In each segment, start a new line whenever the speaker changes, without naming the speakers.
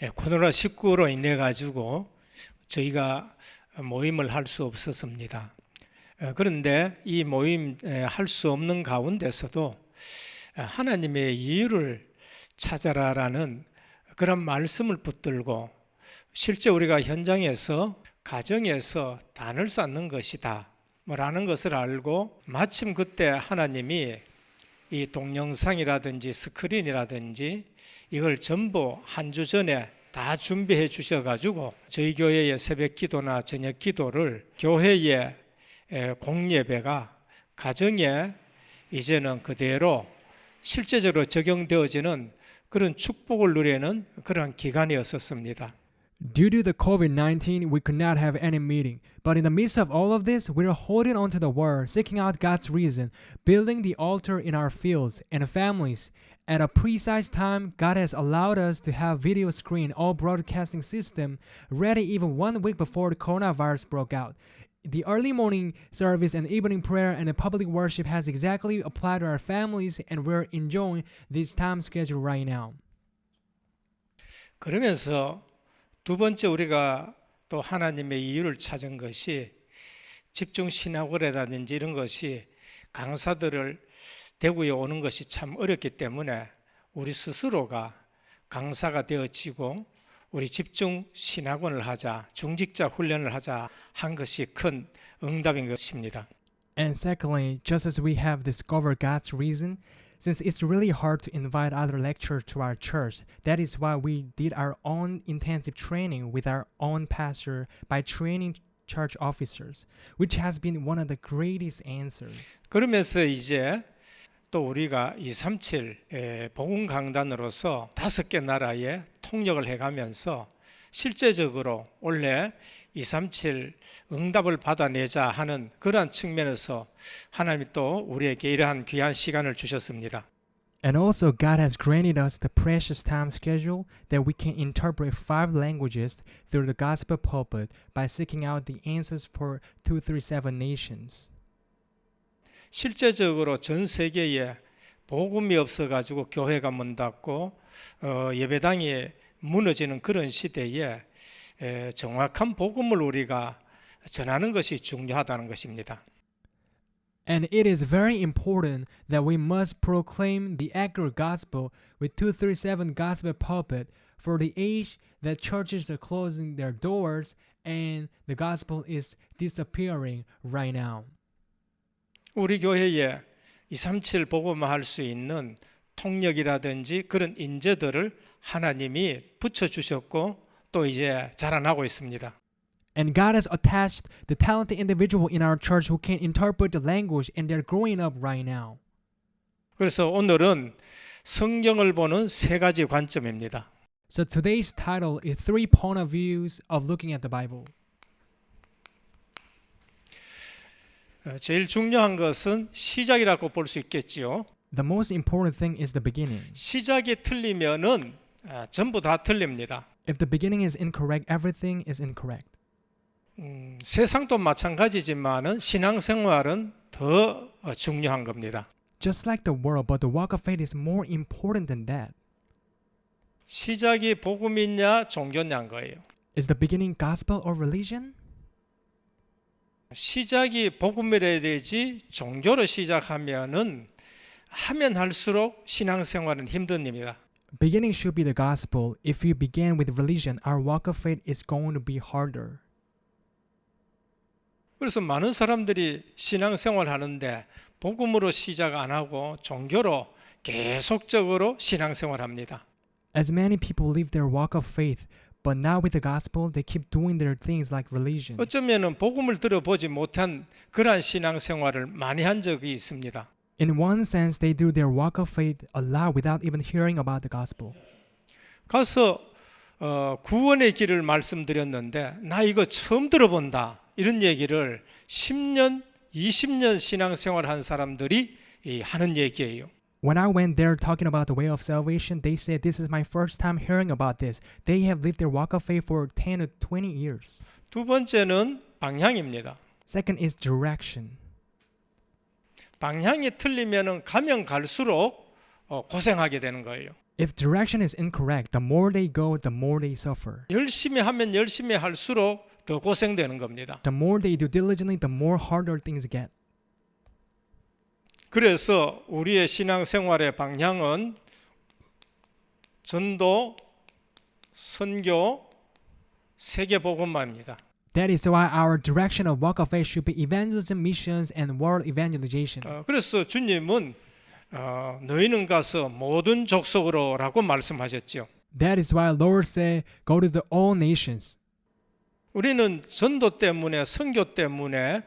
코로나19로 인해 가지고 저희가 모임을 할 수 없었습니다. 그런데 이 모임 할 수 없는 가운데서도 하나님의 이유를 찾아라라는 그런 말씀을 붙들고 실제 우리가 현장에서 가정에서 단을 쌓는 것이다 라는 것을 알고 마침 그때 하나님이 이 동영상이라든지 스크린이라든지 이걸 전부 한 주 전에 다 준비해 주셔가지고 저희 교회의 새벽 기도나 저녁 기도를 교회의 공예배가 가정에 이제는 그대로 실제적으로 적용되어지는 그런 축복을 누리는 그런 기간이었었습니다.
Due to the COVID-19, we could not have any meeting. But in the midst of all of this, we are holding on to the word, seeking out God's reason, building the altar in our fields and families. At a precise time, God has allowed us to have video screen, all broadcasting system ready even 1 week before the coronavirus broke out. The early morning service and evening prayer and the public worship has exactly applied to our families, and we're enjoying this time schedule right now.
그러면서 두 번째 우리가 또 하나님의 이유를 찾은 것이 집중신학원이라든지 이런 것이 강사들을 대구에 오는 것이 참 어렵기 때문에 우리 스스로가 강사가 되어지고 우리 집중신학원을 하자, 중직자 훈련을 하자 한 것이 큰 응답인 것입니다.
And secondly, just as we have discovered God's reason, since it's really hard to invite other lecturers to our church, that is why we did our own intensive training with our own pastor by training church officers, which has been one of the greatest answers.
그러면서 이제 또 우리가 237 복음 강단으로서 5개 나라에 통역을 해가면서 실제적으로 원래 237 응답을 받아내자 하는 그러한 측면에서 하나님이 또 우리에게 이러한 귀한 시간을 주셨습니다.
And also God has granted us the precious time schedule that we can interpret 5 languages through the gospel pulpit by seeking out the answers for 237 nations.
실제적으로 전 세계에 복음이 없어가지고 교회가 문 닫고 예배당이 무너지는 그런 시대에 정확한 복음을 우리가 전하는 것이 중요하다는 것입니다.
And it is very important that we must proclaim the accurate gospel with 237 gospel pulpit for the age that churches are closing their doors and the gospel is disappearing right now.
우리 교회에 237 복음화할 수 있는 통역이라든지 그런 인재들을 하나님이 붙여주셨고 또 이제 자라나고 있습니다.
And God has attached the talented individual in our church who can interpret the language, and they're growing up right now.
그래서 오늘은 성경을 보는 3가지 관점입니다.
So today's title is 3 point of views of looking at the Bible.
제일 중요한 것은 시작이라고 볼 수 있겠지요.
The most important thing is the beginning.
시작이 틀리면은 전부 다 틀립니다.
If the beginning is incorrect, everything is incorrect.
세상도 마찬가지지만은 신앙생활은 더 중요한 겁니다.
Just like the world, but the walk of faith is more important than that.
시작이 복음이냐 종교냐인 거예요.
Is the beginning gospel or religion?
시작이 복음이라야 되지 종교로 시작하면은 하면 할수록 신앙생활은 힘든 일입니다.
Beginning should be the gospel. If you begin with religion, our walk of faith is going to be harder.
그래서 많은 사람들이 신앙생활 하는데 복음으로 시작 안 하고 종교로 계속적으로 신앙생활 합니다.
As many people live their walk of faith, but now with the gospel, they keep doing their things like religion.
어쩌면은 복음을 들어보지 못한 그러한 신앙생활을 많이 한 적이 있습니다.
In one sense, they do their walk of faith a lot without even hearing about the gospel.
가서 구원의 길을 말씀드렸는데 나 이거 처음 들어본다 이런 얘기를 10년, 20년 신앙생활 한 사람들이 하는 얘기예요.
When I went there talking about the way of salvation, they said this is my first time hearing about this. They have lived their walk of faith for 10 to 20 years.
두 번째는 방향입니다.
Second is direction.
방향이 틀리면은 가면 갈수록 고생하게 되는 거예요.
If direction is incorrect, the more they go, the more they suffer.
열심히 하면 열심히 할수록 더 고생되는 겁니다.
The more they do diligently, the more harder things get.
그래서 우리의 신앙생활의 방향은 전도, 선교, 세계복음화입니다.
That is why our direction of walk of faith should be evangelism, missions, and world evangelization.
그래서 주님은 너희는 가서 모든 족속으로라고 말씀하셨죠.
That is why Lord said, go to the all nations.
우리는 전도 때문에 선교 때문에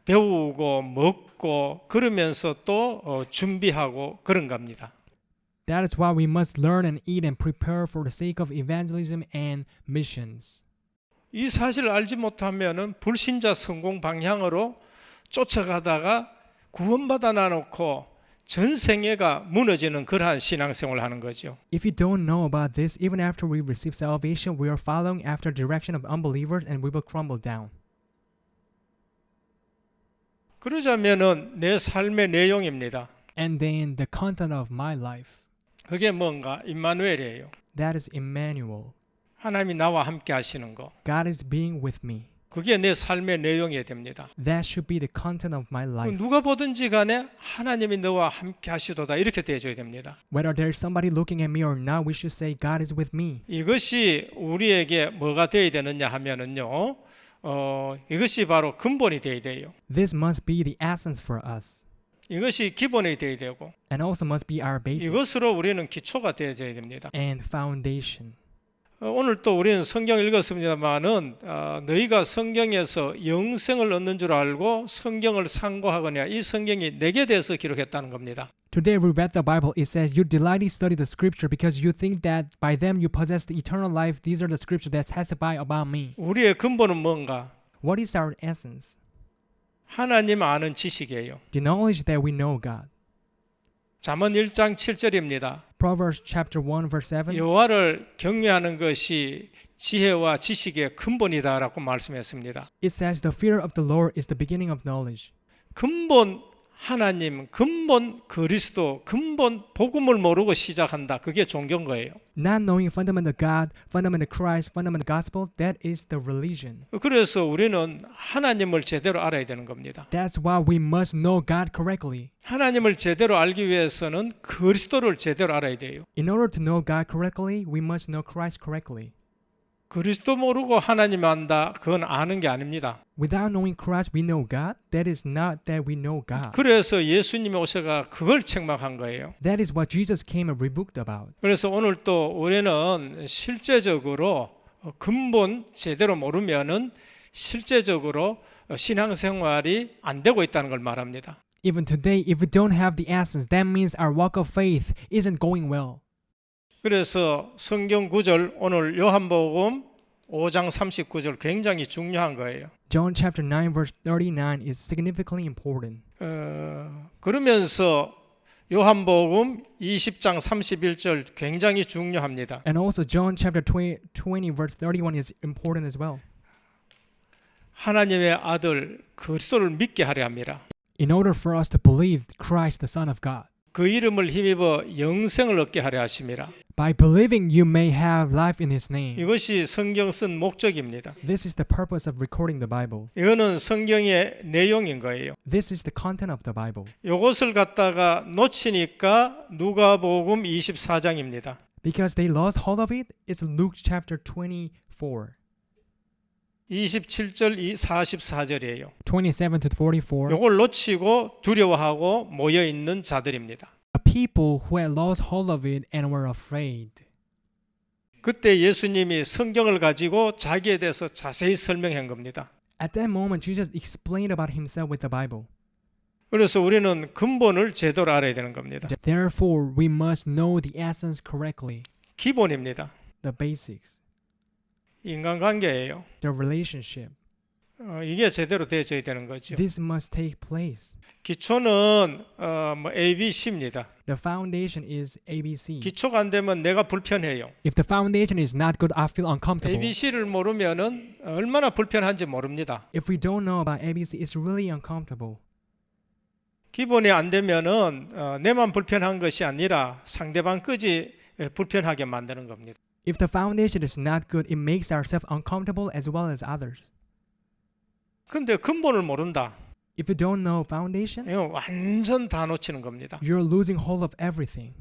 배우고 먹고 그러면서 또 준비하고 그런 겁니다.
That is why we must learn and eat and prepare for the sake of evangelism and missions.
이 사실을 알지 못하면은 불신자 성공 방향으로 쫓아가다가 구원받아 놔놓고 전생애가 무너지는 그러한 신앙생활을 하는 거죠.
If you don't know about this, even after we receive salvation, we are following after the direction of unbelievers and we will crumble down.
그러자면은 내 삶의 내용입니다.
And then the content of my life,
그게 뭔가 임마누엘이에요.
that is Emmanuel.
하나님이 나와 함께 하시는 거.
God is being with me.
그게 내 삶의 내용이 됩니다.
That should be the content of my life.
누가 보든지 간에 하나님이 너와 함께 하시도다 이렇게 되어줘야 됩니다.
Whether there's somebody looking at me or not, we should say God is with me.
이것이 우리에게 뭐가 되어야 되느냐 하면은요. 이것이 바로 근본이 되어야 돼요.
This must be the essence for us.
이것이 기본이 되어야 되고
And also must be our basic
이것으로 우리는 기초가 되어져야 됩니다.
and foundation.
오늘 또 우리는 성경 읽었습니다만은 너희가 성경에서 영생을 얻는 줄 알고 성경을 상고하거냐 이 성경이 내게 대해서 기록했다는 겁니다.
Today we read the Bible. It says, you delightly study the scripture because you think that by them you possess the eternal life. These are the scriptures that testify about me.
우리의 근본은 뭔가?
What is our essence?
하나님 아는 지식이에요.
The knowledge that we know God.
잠언 1장 7절입니다.
Proverbs chapter 1 verse 7.
여호와를 경외하는 것이 지혜와 지식의 근본이다라고 말씀했습니다.
It says, the fear of the Lord is the beginning of knowledge.
근본 하나님, 근본 그리스도, 근본 복음을 모르고 시작한다. 그게 종교인 거예요.
Not knowing fundamental God, fundamental Christ, fundamental gospel, that is the religion.
그래서 우리는 하나님을 제대로 알아야 되는 겁니다.
That's why we must know God correctly.
하나님을 제대로 알기 위해서는 그리스도를 제대로 알아야 돼요.
In order to know God correctly, we must know Christ correctly.
그리스도 모르고 하나님 안다. 그건 아는 게 아닙니다.
Without knowing Christ, we know God. That is not that we know God.
그래서 예수님이 오셔가 그걸 책망한 거예요.
That is what Jesus came and rebuked about.
그래서 오늘 또 우리는 실제적으로 근본 제대로 모르면은 실제적으로 신앙생활이 안 되고 있다는 걸 말합니다.
Even today, if we don't have the essence, that means our walk of faith isn't going well.
그래서 성경 구절 오늘 요한복음 5장 39절 굉장히 중요한 거예요.
John chapter 9 verse 39 is significantly important.
그러면서 요한복음 20장 31절 굉장히 중요합니다.
And also John chapter 20 verse 31 is important as well.
하나님의 아들 그리스도를 믿게 하려 합니다.
In order for us to believe Christ the Son of God.
그 이름을 힘입어 영생을 얻게 하려 하심이라.
By believing you may have life in His name.
이것이 성경 쓴 목적입니다.
This is the purpose of recording the Bible.
이거는 성경의 내용인 거예요.
This is the content of the Bible.
이것을 갖다가 놓치니까 누가복음 24장입니다.
Because they lost hold of it, it's Luke chapter 24.
27절 44절이에요.
27 to 44.
이걸 놓치고 두려워하고 모여 있는 자들입니다.
The people who had lost hold of it and were afraid.
그때 예수님이 성경을 가지고 자기에 대해서 자세히 설명한 겁니다.
At that moment, Jesus explained about Himself with the Bible.
그래서 우리는 근본을 제대로 알아야 되는 겁니다.
Therefore, we must know the essence correctly.
기본입니다.
The basics.
인간관계예요.
The relationship.
이게 제대로 되어져야 되는 거죠.
This must take place.
기초는 ABC입니다.
The foundation is ABC.
기초가 안 되면 내가 불편해요.
If the foundation is not good, I feel uncomfortable.
ABC를 모르면은 얼마나 불편한지 모릅니다.
If we don't know about ABC, it's really uncomfortable.
기본이 안 되면은 내만 불편한 것이 아니라 상대방까지 불편하게 만드는 겁니다.
If the foundation is not good, it makes ourselves uncomfortable as well as others.
근데 근본을 모른다.
If you don't know foundation,
이거 완전 다 놓치는 겁니다.
you're losing hold of everything.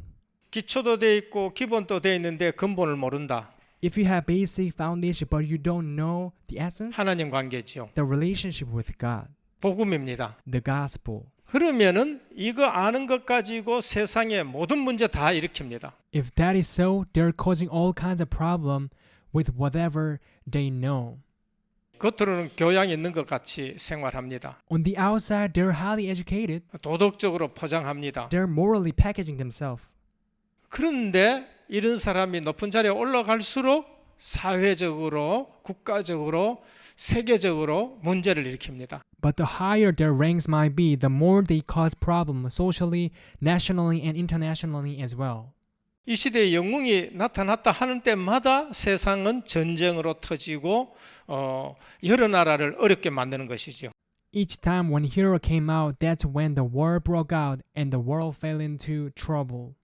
기초도 돼 있고 기본도 돼 있는데 근본을 모른다.
If you have basic foundation but you don't know the essence,
하나님 관계지요.
the relationship with God,
복음입니다.
the gospel.
그러면은 이거 아는 것 가지고 세상의 모든 문제 다 일으킵니다.
If that is so, they're causing all kinds of problem with whatever they know.
겉으로는 교양이 있는 것 같이 생활합니다.
On the outside, they're highly educated.
도덕적으로 포장합니다.
They're morally packaging themselves.
그런데 이런 사람이 높은 자리에 올라갈수록 사회적으로, 국가적으로, 세계적으로 문제를 일으킵니다.
But the higher their ranks might be, the more they cause problems socially, nationally, and internationally as well.
이 시대에 영웅이 나타났다 하는 때마다 세상은 전쟁으로 터지고 여러 나라를 어렵게 만드는 것이죠.
Each time when hero came out, that's when the war broke out and the world fell into trouble.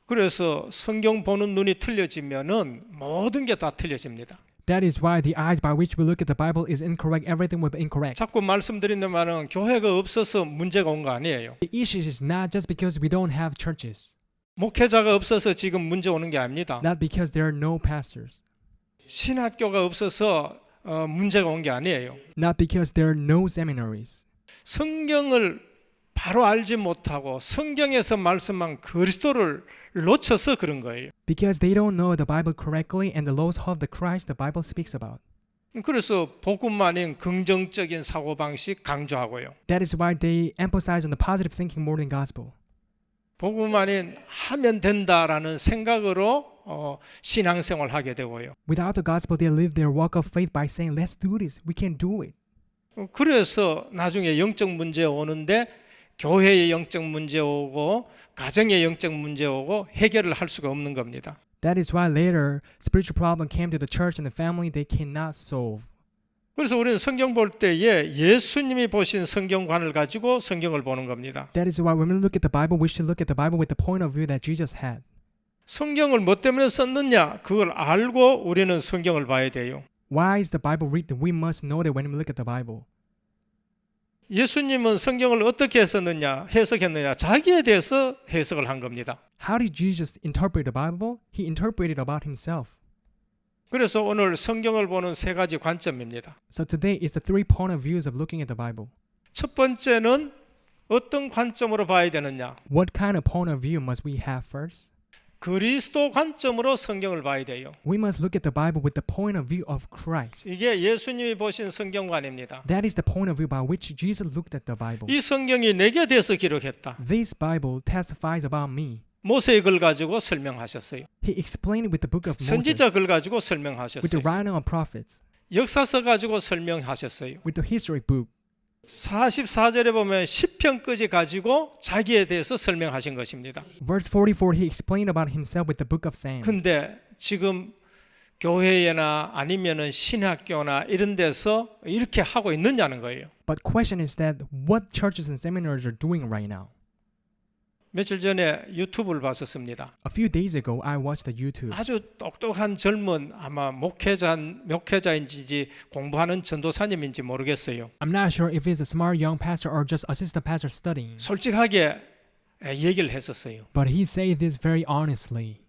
그래서 성경 보는 눈이 틀려지면은 모든 게 다 틀려집니다.
That is why the eyes by which we look at the Bible is incorrect. Everything will be incorrect.
자꾸 말씀드리는 말은 교회가 없어서 문제가 온 거 아니에요.
The issue is not just because we don't have churches,
목회자가 없어서 지금 문제 오는 게 아닙니다.
not because there are no pastors,
신학교가 없어서 문제가 온 게 아니에요.
not because there are no seminaries.
성경을 바로 알지 못하고 성경에서 말씀한 그리스도를 놓쳐서 그런 거예요.
Because they don't know the Bible correctly and the laws of the Christ the Bible speaks about.
그래서 복음 아닌 긍정적인 사고방식 강조하고요.
That is why they emphasize on the positive thinking more than gospel.
복음 아닌 하면 된다라는 생각으로 신앙생활을 하게 되고요.
Without the gospel, they live their walk of faith by saying, let's do this. We can do it.
그래서 나중에 영적 문제 오는데 교회의 영적 문제 오고 가정의 영적 문제 오고 해결을 할 수가 없는 겁니다.
That is why later spiritual problem came to the church and the family they cannot solve.
그래서 우리는 성경 볼 때에 예수님이 보신 성경관을 가지고 성경을 보는 겁니다.
That is why when we look at the Bible, we should look at the Bible with the point of view that Jesus had.
성경을 뭐 때문에 썼느냐 그걸 알고 우리는 성경을 봐야 돼요.
Why is the Bible written? We must know that when we look at the Bible.
예수님은 성경을 어떻게 해석했느냐 자기에 대해서 해석을 한 겁니다.
How did Jesus interpret the Bible? He interpreted about himself.
그래서 오늘 성경을 보는 세 가지 관점입니다.
So today is the three point of views of looking at the Bible.
첫 번째는 어떤 관점으로 봐야 되느냐?
What kind of point of view must we have first?
그리스도 관점으로 성경을 봐야 돼요.
We must look at the Bible with the point of view of Christ.
이게 예수님이 보신 성경관입니다.
That is the point of view by which Jesus looked at the Bible.
이 성경이 내게 대해서 기록했다.
This Bible testifies about me.
모세의 글 가지고 설명하셨어요.
He explained it with the book of Moses,
선지자 글 가지고
with the
설명하셨어요.
writing of prophets,
역사서 가지고 설명하셨어요.
with the history book.
44절에 보면 시편까지 가지고 자기에 대해서 설명하신 것입니다.
Verse 44, he explained about himself with the book of Psalms.
근데 지금 교회나 아니면은 신학교나 이런 데서 이렇게 하고 있느냐는 거예요.
But question is that what churches and seminaries are doing right now?
며칠 전에 유튜브를 봤었습니다.
A few days ago, I watched the YouTube.
아주 똑똑한 젊은 아마 목회자인지 공부하는 전도사님인지 모르겠어요.
I'm not sure if it's a smart young pastor or just assistant pastor studying.
솔직하게 얘기를 했었어요.
But he said this very honestly.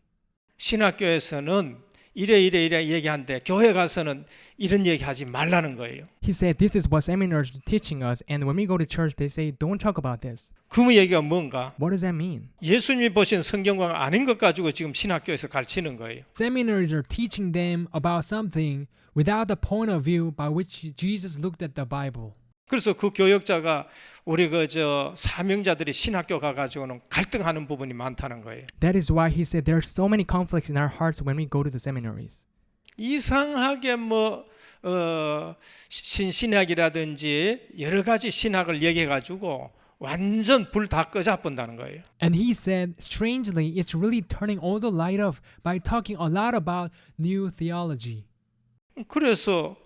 신학교에서는 이래 얘기하는데 교회 가서는 이런 얘기하지 말라는 거예요.
He said this is what seminaries are teaching us, and when we go to church, they say don't talk about this.
그 얘기가 뭔가?
What does that mean?
예수님이 보신 성경과 아닌 것 가지고 지금 신학교에서 가르치는 거예요.
Seminaries are teaching them about something without the point of view by which Jesus looked at the Bible.
그래서 그 교역자가 우리 사명자들이 신학교 가가지고는 갈등하는 부분이 많다는 거예요.
That is why he said there are so many conflicts in our hearts when we go to the seminaries.
이상하게 신신학이라든지 여러 가지 신학을 얘기해가지고 완전 불 다 꺼잡은다는 거예요.
And he said, strangely, it's really turning all the light off by talking a lot about new theology.
그래서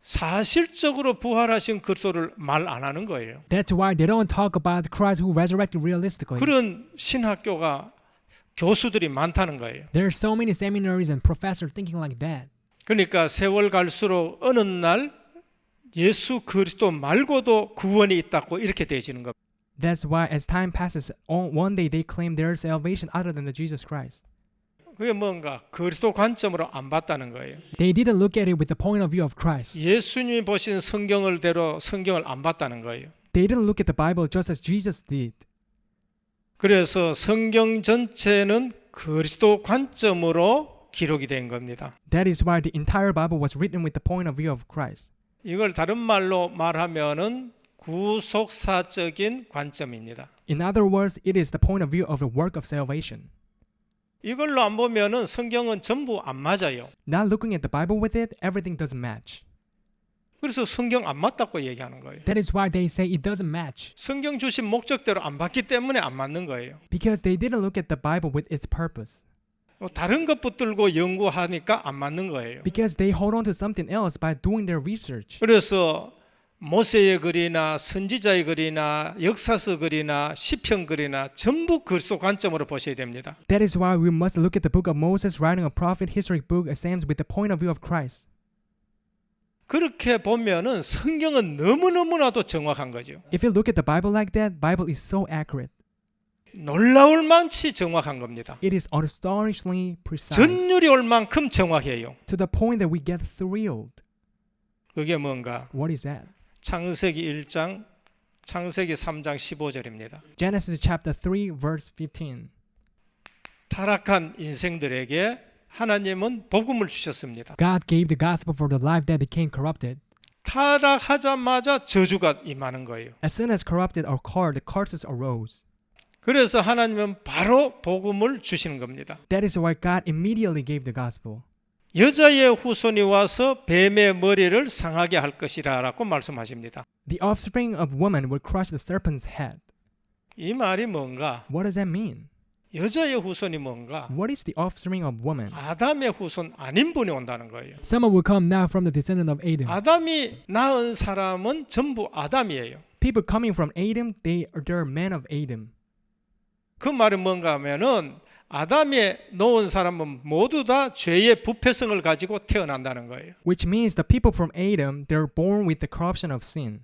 사실적으로 부활하신 그리스도를 말 안 하는 거예요.
That's why they don't talk about Christ who resurrected realistically.
그런 신학교가 교수들이 많다는 거예요.
There are so many seminaries and professors thinking like that.
그러니까 세월 갈수록 어느 날 예수 그리스도 말고도 구원이 있다고 이렇게 되어지는 겁니다.
That's why as time passes, one day they claim there is salvation other than the Jesus Christ.
그게 뭔가 그리스도 관점으로 안 봤다는 거예요.
They didn't look at it with the point of view of Christ.
예수님이 보신 성경을대로 성경을 안 봤다는 거예요.
They didn't look at the Bible just as Jesus did.
그래서 성경 전체는 그리스도 관점으로 기록이 된 겁니다.
That is why the entire Bible was written with the point of view of Christ.
이걸 다른 말로 말하면은 구속사적인 관점입니다.
In other words, it is the point of view of the work of salvation.
이걸로 안 보면은 성경은 전부 안 맞아요.
Not looking at the Bible with it, everything doesn't match.
그래서 성경 안 맞다고 얘기하는 거예요.
That is why they say it doesn't match.
성경 주신 목적대로 안 봤기 때문에 안 맞는 거예요.
Because they didn't look at the Bible with its purpose.
다른 것 붙들고 연구하니까 안 맞는 거예요.
Because they hold on to something else by doing their research.
그래서 모세의 글이나 선지자의 글이나 역사서 글이나 시편 글이나 전부 그리스도 관점으로 보셔야 됩니다.
That is why we must look at the book of Moses, writing a prophet, historic book, exams with the point of view of Christ.
그렇게 보면은 성경은 너무너무나도 정확한 거죠.
If you look at the Bible like that, Bible is so accurate.
놀라울 만치 정확한 겁니다.
It is astonishingly precise.
전율이 올 만큼 정확해요.
To the point that we get thrilled.
그게 뭔가?
What is that?
창세기 1장, 창세기 3장 15절입니다.
Genesis chapter 3 verse 15.
타락한 인생들에게 하나님은 복음을 주셨습니다.
God gave the gospel for the life that became corrupted.
타락하자마자 저주가 임하는 거예요.
As soon as corrupted occurred, the curses arose.
그래서 하나님은 바로 복음을 주시는 겁니다.
That is why God immediately gave the gospel.
여자의 후손이 와서 뱀의 머리를 상하게 할 것이라고 말씀하십니다.
The offspring of woman will crush the serpent's head.
이 말이 뭔가?
What does that mean?
여자의 후손이 뭔가?
What is the offspring of woman?
아담의 후손 아닌 분이 온다는 거예요.
Someone will come now from the descendant of Adam.
아담이 낳은 사람은 전부 아담이에요.
People coming from Adam, they're men of Adam.
그 말은 뭔가 하면은 아담이 놓은 사람은 모두 다 죄의 부패성을 가지고 태어난다는 거예요.
Which means the people from Adam, they're born with the corruption of sin.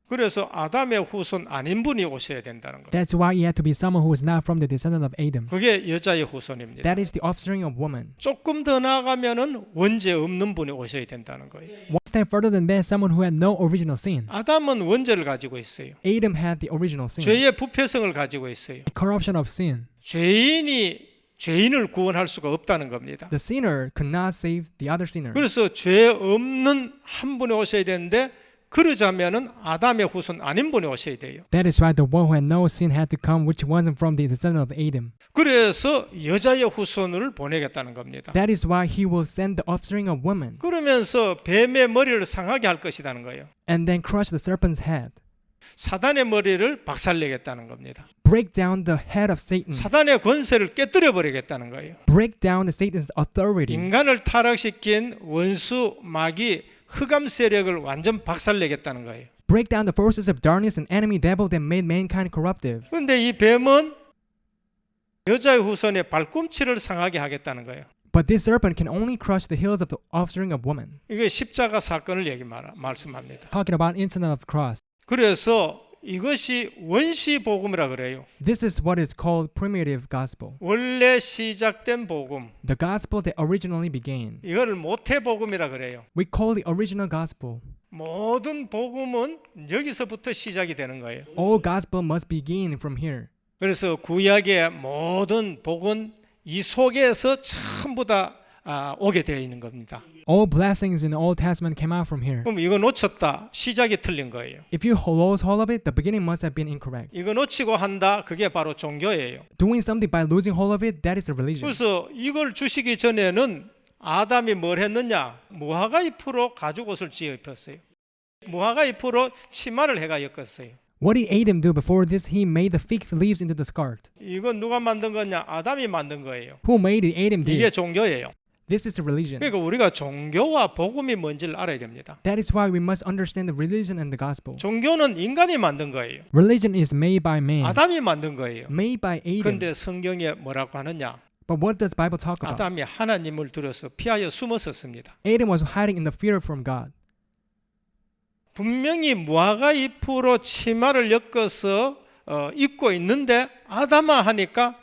그래서 아담의 후손 아닌 분이 오셔야 된다는 거예요.
That's why it had to be someone who is not from the descendant of Adam.
그게 여자의 후손입니다.
That is the offspring of woman.
조금 더 나아가면은 원죄 없는 분이 오셔야 된다는 거예요.
One step further than that, someone who had no original sin.
아담은 원죄를 가지고 있어요.
Adam had the original sin.
죄의 부패성을 가지고 있어요.
The corruption of sin.
죄인이 죄인을 구원할 수가 없다는 겁니다.
The sinner could not save the other sinner.
그래서 죄 없는 한 분이 오셔야 되는데 그러자면은 아담의 후손 아닌 분이 오셔야 돼요.
That is why the one who had no sin had to come, which wasn't from the descendant of Adam.
그래서 여자의 후손을 보내겠다는 겁니다.
That is why he will send the offspring of woman
그러면서 뱀의 머리를 상하게 할 것이라는 거예요.
and then crush the serpent's head.
사단의 머리를 박살내겠다는 겁니다.
Break down the head of Satan.
사단의 권세를 깨뜨려 버리겠다는 거예요.
Break down the Satan's authority.
인간을 타락시킨 원수 마귀 흑암 세력을 완전 박살내겠다는 거예요.
Break down the forces of darkness and enemy devil that made mankind corruptive.
그런데 이 뱀은 여자의 후손의 발꿈치를 상하게 하겠다는 거예요.
But this serpent can only crush the heels of the offspring of woman.
이게 십자가 사건을 말씀합니다.
Talking about incident of cross.
그래서 이것이 원시 복음이라 그래요.
This is what is called primitive gospel.
원래 시작된 복음.
The gospel that originally began.
이거를 모태 복음이라 그래요.
We call the original gospel.
모든 복음은 여기서부터 시작이 되는 거예요.
All gospel must begin from here.
그래서 구약의 모든 복은 이 속에서 전부 다 오게 되어 있는 겁니다.
All blessings in the Old Testament came out from here.
그럼 이거 놓쳤다. 시작이 틀린 거예요.
If you lose hold of it, the beginning must have been incorrect.
이거 놓치고 한다. 그게 바로 종교예요.
Doing something by losing hold of it, that is a religion.
그래서 이걸 주시기 전에는 아담이 뭘 했느냐? 무화과 잎으로 가죽옷을 지어 입혔어요. 무화과 잎으로 치마를 해가 엮었어요.
What did Adam do before this? He made the fig leaves into the skirt.
이건 누가 만든 거냐? 아담이 만든 거예요.
Who made it? Adam
이게
did.
종교예요.
This is the religion.
그러니까 우리가 종교와 복음이 뭔지를 알아야 됩니다.
That is why we must understand the religion and the gospel.
종교는 인간이 만든 거예요.
Religion is made by man,
아담이 만든 거예요.
made by Adam.
그런데 성경에 뭐라고 하느냐?
But what does Bible talk about?
아담이 하나님을 두려서 피하여 숨었었습니다.
Adam was hiding in the fear from God.
분명히 무화과 잎으로 치마를 엮어서 입고 있는데 아담아 하니까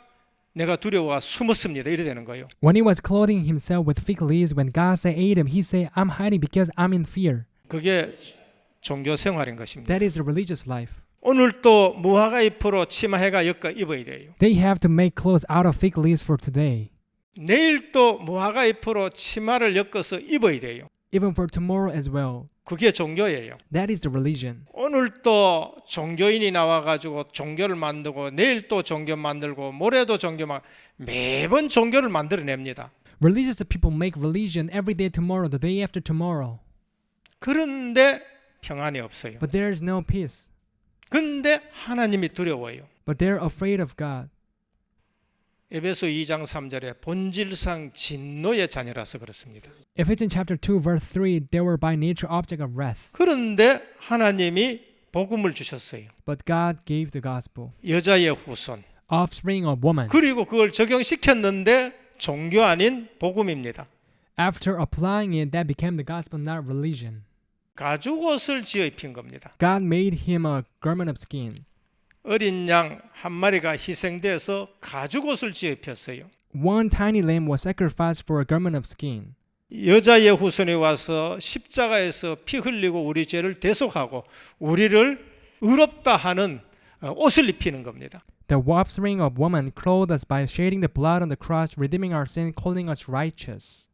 내가 두려워 숨었습니다. 이래 되는 거예요.
When he was clothing himself with fig leaves, when God said Adam, he said, I'm hiding because I'm in fear.
그게 종교 생활인 것입니다.
That is the religious life.
오늘 또 무화과 잎으로 치마해가 엮어 입어야 돼요.
They have to make clothes out of fig leaves for today.
내일 또 무화과 잎으로 치마를 엮어서 입어야 돼요.
Even for tomorrow as well.
그게 종교예요.
That is the religion.
오늘 또 종교인이 나와가지고 종교를 만들고 내일 또 종교 만들고 모레도 종교 매번 종교를 만들어냅니다.
Religious people make religion every day tomorrow, the day after tomorrow.
그런데 평안이 없어요.
But there is no peace.
근데 하나님이 두려워요.
But they're afraid of God.
에베소 2장 3절에 본질상 진노의 자녀라서 그렇습니다.
Ephesians chapter 2 verse 3, they were by nature object of wrath.
그런데 하나님이 복음을 주셨어요.
But God gave the gospel.
여자의 후손.
Offspring of woman.
그리고 그걸 적용시켰는데 종교 아닌 복음입니다.
After applying it, that became the gospel, not religion.
가죽옷을 지어 입힌 겁니다.
God made him a garment of skin.
어린 양 한 마리가 희생돼서 가죽옷을 지어 입혔어요.
One tiny lamb was sacrificed for a garment of skin.
여자의 후손이 와서 십자가에서 피 흘리고 우리 죄를 대속하고 우리를 의롭다 하는 옷을 입히는 겁니다.
The offspring of woman clothed us by shedding the blood on the cross, redeeming our sin, calling us righteous.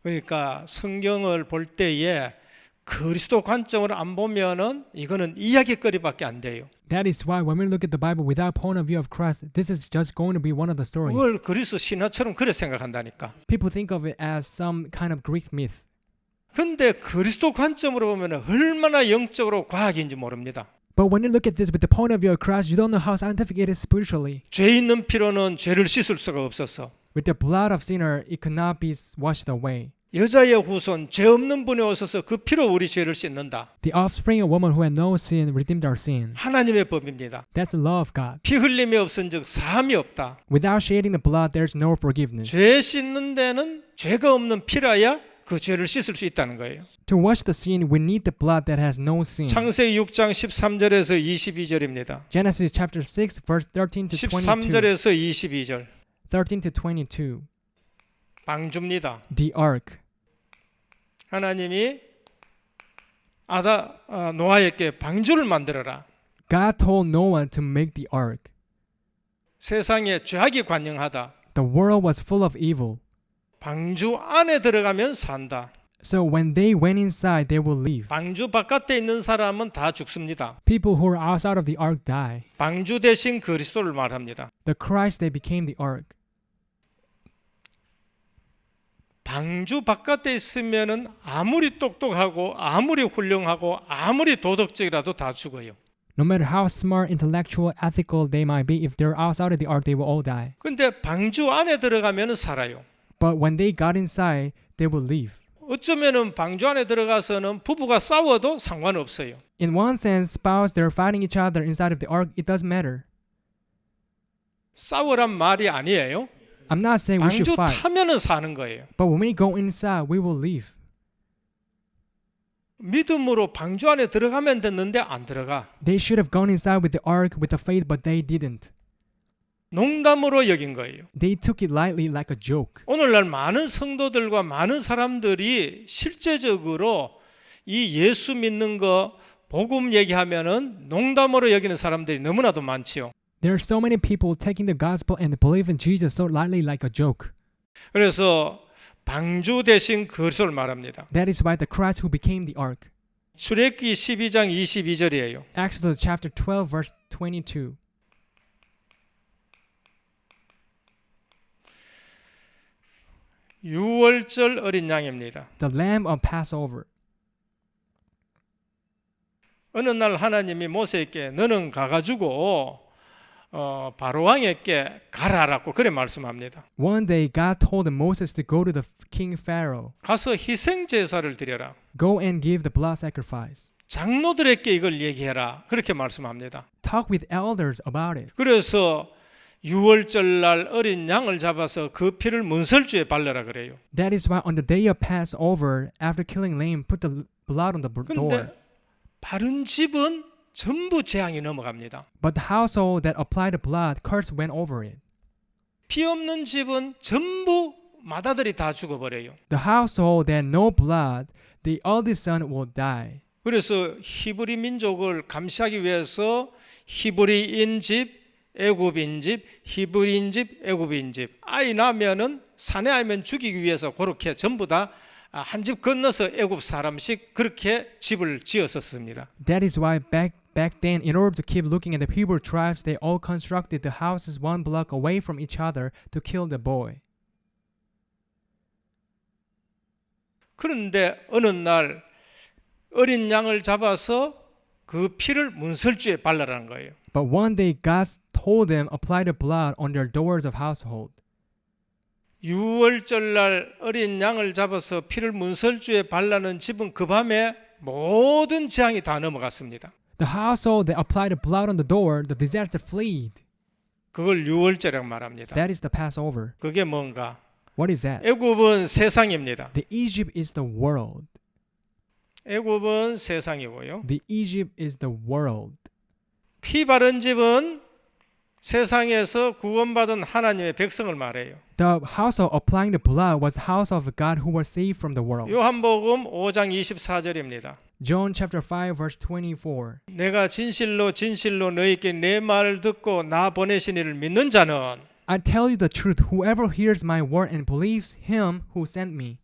그러니까 성경을 볼 때에 그리스도 관점으로 안 보면은 이거는 이야기거리밖에 안 돼요.
That is why when we look at the Bible without point of view of Christ, this is just going to be one of the stories.
그걸 그리스도 신화처럼 그래 생각한다니까.
People think of it as some kind of Greek myth.
근데 그리스도 관점으로 보면 얼마나 영적으로 과학인지 모릅니다.
But when you look at this with the point of view of Christ, you don't know how scientific it is spiritually.
죄 있는 피로는 죄를 씻을 수가 없었어.
With the blood of sinner, it could not be washed away.
여자의 후손 죄 없는 분이 오셔서 그 피로 우리 죄를 씻는다.
The offspring of woman who had no sin redeemed our sin.
하나님의 법입니다.
That's the law of God.
피 흘림이 없은즉 사함이 없다.
Without shedding the blood, there's no forgiveness.
죄 씻는 데는 죄가 없는 피라야 그 죄를 씻을 수 있다는 거예요.
To wash the sin, we need the blood that has no sin.
창세기 6장 13절에서 22절입니다.
Genesis chapter 6 verse 13 to 22.
13절에서 22절.
13 to 22.
방주입니다.
The ark.
하나님이 노아에게 방주를 만들어라.
God told Noah to make the ark.
세상에 죄악이 관영하다.
The world was full of evil.
방주 안에 들어가면 산다.
So when they went inside, they will leave.
방주 바깥에 있는 사람은 다 죽습니다.
People who are outside of the ark die.
방주 대신 그리스도를 말합니다.
The Christ, they became the ark.
방주 바깥에 있으면은 아무리 똑똑하고 아무리 훌륭하고 아무리 도덕적이라도 다 죽어요.
No matter how smart, intellectual, ethical they might be, if they're outside of the ark, they will all die.
근데 방주 안에 들어가면은 살아요.
But when they got inside, they will leave.
어쩌면은 방주 안에 들어가서는 부부가 싸워도 상관없어요.
In one sense, spouse, they're fighting each other inside of the ark. It doesn't matter.
싸우란 말이 아니에요.
I'm not saying we should
방주
fight.
타면은 사는 거예요.
But when we go inside, we will leave.
믿음으로 방주 안에 들어가면 됐는데 안 들어가.
They should have gone inside with the ark with the faith, but they didn't.
농담으로 여긴 거예요.
They took it lightly like a joke.
오늘날 많은 성도들과 많은 사람들이 실제적으로 이 예수 믿는 거 복음 얘기하면은 농담으로 여기는 사람들이 너무나도 많지요.
There are so many people taking the gospel and believe in Jesus so lightly like a joke.
그래서 방주 대신 그리스도를 말합니다.
That is why the Christ who became the ark.
출애굽기 12장 22절이에요.
Exodus chapter 12 verse 22.
유월절 어린 양입니다.
The lamb of Passover.
어느 날 하나님이 모세에게 너는 가가지고 바로 왕에게 가라라고 그래 말씀합니다.
One day God told Moses to go to the king Pharaoh.
가서 희생 제사를 드려라.
Go and give the blood sacrifice.
장로들에게 이걸 얘기해라. 그렇게 말씀합니다.
Talk with elders about it.
그래서 유월절 날 어린 양을 잡아서 그 피를 문설주에 발라라 그래요.
That is why on the day of Passover, after killing lamb, put the blood on the door.
근데 바른 집은 전부 재앙이 넘어갑니다.
But the household that applied the blood, curse went over it.
피 없는 집은 전부 맏아들이 다 죽어버려요.
The household that no blood, the eldest son will die.
그래서 히브리 민족을 감시하기 위해서 히브리인 집, 애굽인 집, 히브리인 집, 애굽인 집 아이 나면은 사내 아이면 죽이기 위해서 그렇게 전부 다 한 집 건너서 애굽 사람씩 그렇게 집을 지었었습니다.
That is why back then, in order to keep looking at the Hebrew tribes, they all constructed the houses one block away from each other to kill the boy.
그런데 어느 날 어린 양을 잡아서 그 피를 문설주에 발라라는 거예요.
But one day God told them apply the blood on their doors of household.
유월절 날 어린 양을 잡아서 피를 문설주에 발라는 집은 그 밤에 모든 재앙이 다 넘어갔습니다.
The household that applied the blood on the door, the disaster fled.
그걸 유월절이라고 말합니다.
That is the Passover.
그게 뭔가?
What is that?
애굽은 세상입니다.
The Egypt is the world.
애굽은 세상이고요.
The Egypt is the world.
피 바른 집은 세상에서 구원받은 하나님의 백성을 말해요.
The household applying the blood was the house of God who was saved from the world.
요한복음 5장 24절입니다.
John chapter 5 verse 24.
내가 진실로 진실로 너희에게 내 말을 듣고 나 보내신 이를 믿는 자는
I tell you the truth, whoever hears my word and believes him who sent me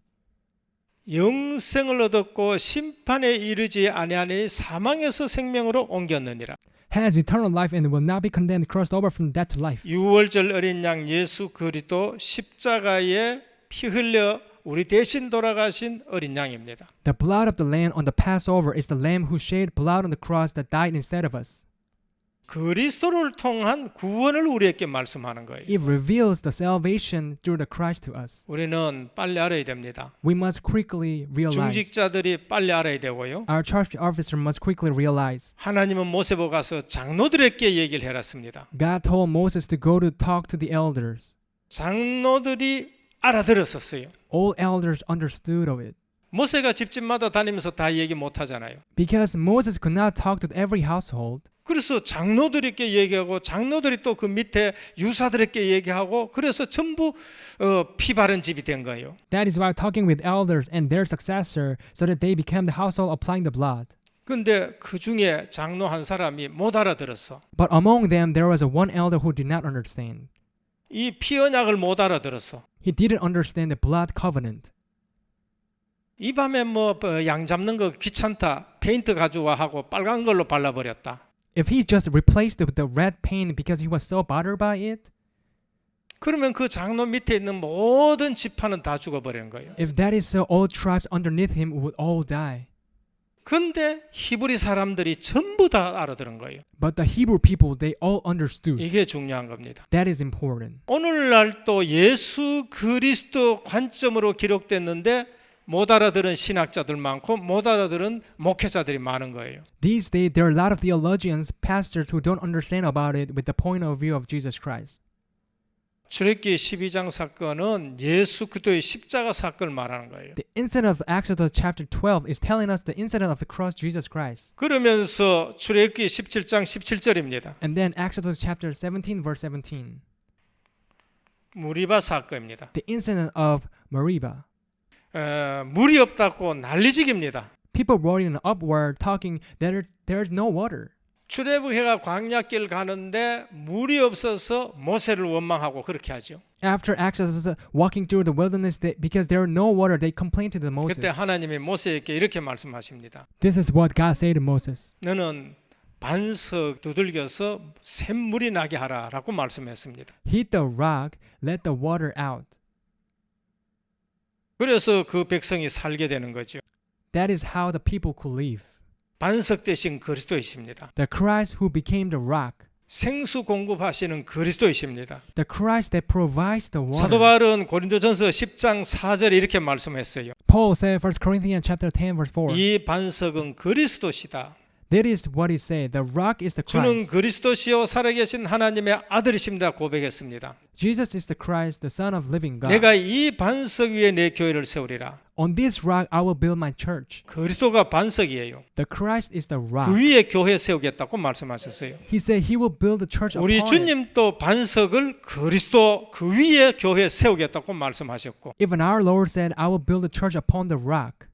영생을 얻었고 심판에 이르지 아니하니 사망에서 생명으로 옮겼느니라.
has eternal life and will not be condemned, crossed over from death to life.
유월절 어린 양 예수 그리스도 십자가에 피 흘려 우리 대신 돌아가신 어린 양입니다.
The blood of the lamb on the Passover is the lamb who shed blood on the cross that died instead of us.
그리스도를 통한 구원을 우리에게 말씀하는 거예요.
It reveals the salvation through the Christ to us.
우리는 빨리 알아야 됩니다.
We must quickly realize.
중직자들이 빨리 알아야 되고요.
Our church officer must quickly realize.
하나님은 모세보고 가서 장로들에게 얘기를 해놨습니다.
God told Moses to go to talk to the elders.
장로들이 알아들었었어요.
All elders understood of it.
모세가 집집마다 다니면서 다 얘기 못하잖아요.
Because Moses could not talk to every household.
그래서 장로들에게 얘기하고 장로들이 또 그 밑에 유사들에게 얘기하고 그래서 전부 피 바른 집이 된 거예요.
That is why talking with elders and their successor so that they became the household applying the blood.
근데 그 중에 장로 한 사람이 못 알아들었어.
But among them there was one elder who did not understand.
이 피 언약을 못 알아들었어.
He didn't understand the blood covenant.
이 밤에 양 잡는 거 귀찮다. 페인트 가져와 하고 빨간 걸로 발라버렸다.
If he just replaced it with the red paint because he was so bothered by it,
그러면 그 장로 밑에 있는 모든 지파는 다 죽어버리는 거예요.
if that is so, all tribes underneath him would all die.
근데 히브리 사람들이 전부 다 알아들은 거예요.
But the Hebrew people, they all understood.
이게 중요한 겁니다.
That is important.
오늘날 또 예수 그리스도 관점으로 기록됐는데 못 알아들은 신학자들 많고 못 알아들은 목회자들이 많은 거예요.
These days, there are a lot of theologians, pastors who don't understand about it with the point of view of Jesus Christ.
출애굽기 12장 사건은 예수 그리스도의 십자가 사건을 말하는 거예요.
The incident of Exodus chapter 12 is telling us the incident of the cross Jesus Christ.
그러면서 출애굽기 17장 17절입니다.
And then Exodus chapter 17 verse 17.
무리바 사건입니다.
The incident of Meribah.
물이 없다고 난리직입니다.
People rode in upward talking that there's no water.
출애굽해가 광야길 가는데 물이 없어서 모세를 원망하고 그렇게 하죠.
After Exodus walking through the wilderness because there are no water, they complained to the Moses.
그때 하나님이 모세에게 이렇게 말씀하십니다.
This is what God said to Moses.
너는 반석 두들겨서 샘물이 나게 하라라고 말씀했습니다.
Hit the rock, let the water out.
그래서 그 백성이 살게 되는 거죠.
That is how the people could live.
반석 대신 그리스도이십니다.
The Christ who became the rock.
생수 공급하시는 그리스도이십니다.
The Christ that provides the
사도
water.
바울은 고린도전서 10장 4절에 이렇게 말씀했어요.
Paul said, 1 Corinthians chapter 10, verse 4.
이 반석은 그리스도시다.
That is what he said. The rock is the
주는
Christ.
그리스도시요 살아계신 하나님의 아들이십니다 고백했습니다.
Jesus is the Christ, the Son of living God.
내가 이 반석 위에 내 교회를 세우리라.
On this rock I will build my church.
그리스도가 반석이에요.
The Christ is the
그
rock.
위에 교회 세우겠다고 말씀하셨어요.
He said he will build the church
우리
upon it.
주님도 반석을 그리스도 그 위에 교회 세우겠다고 말씀하셨고
Even our Lord said, I will build the church upon the rock.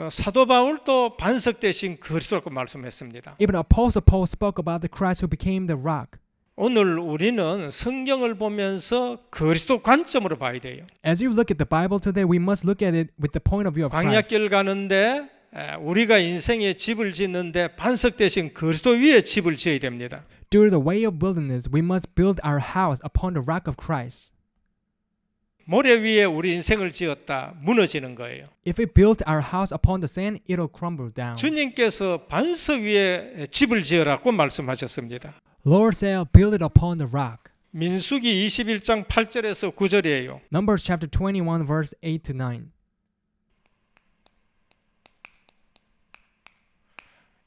사도 바울도 반석 대신 그리스도라고 말씀했습니다.
Even Apostle Paul spoke about the Christ who became the rock.
오늘 우리는 성경을 보면서 그리스도 관점으로 봐야 돼요.
As you look at the Bible today, we must look at it with the point of view of Christ.
광야길 가는데 우리가 인생의 집을 짓는데 반석 대신 그리스도 위에 집을 지어야 됩니다.
Through the way of wilderness, we must build our house upon the rock of Christ.
모래 위에 우리 인생을 지었다 무너지는 거예요.
If we build our house upon the sand, it'll crumble down.
주님께서 반석 위에 집을 지으라고 말씀하셨습니다.
Lord said, build it upon the rock.
민수기 21장 8절에서 9절이에요.
Numbers chapter 21, verse 8 to 9.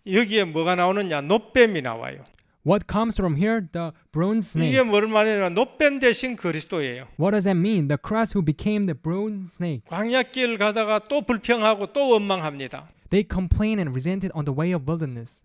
여기에 뭐가 나오느냐? 놋뱀이 나와요.
What comes from here? The bronze
이게
snake.
뭘 말하냐면 놋뱀 대신 그리스도예요.
What does that mean? The Christ who became the bronze snake.
광야길 가다가 또 불평하고 또 원망합니다.
They complained and resented on the way of wilderness.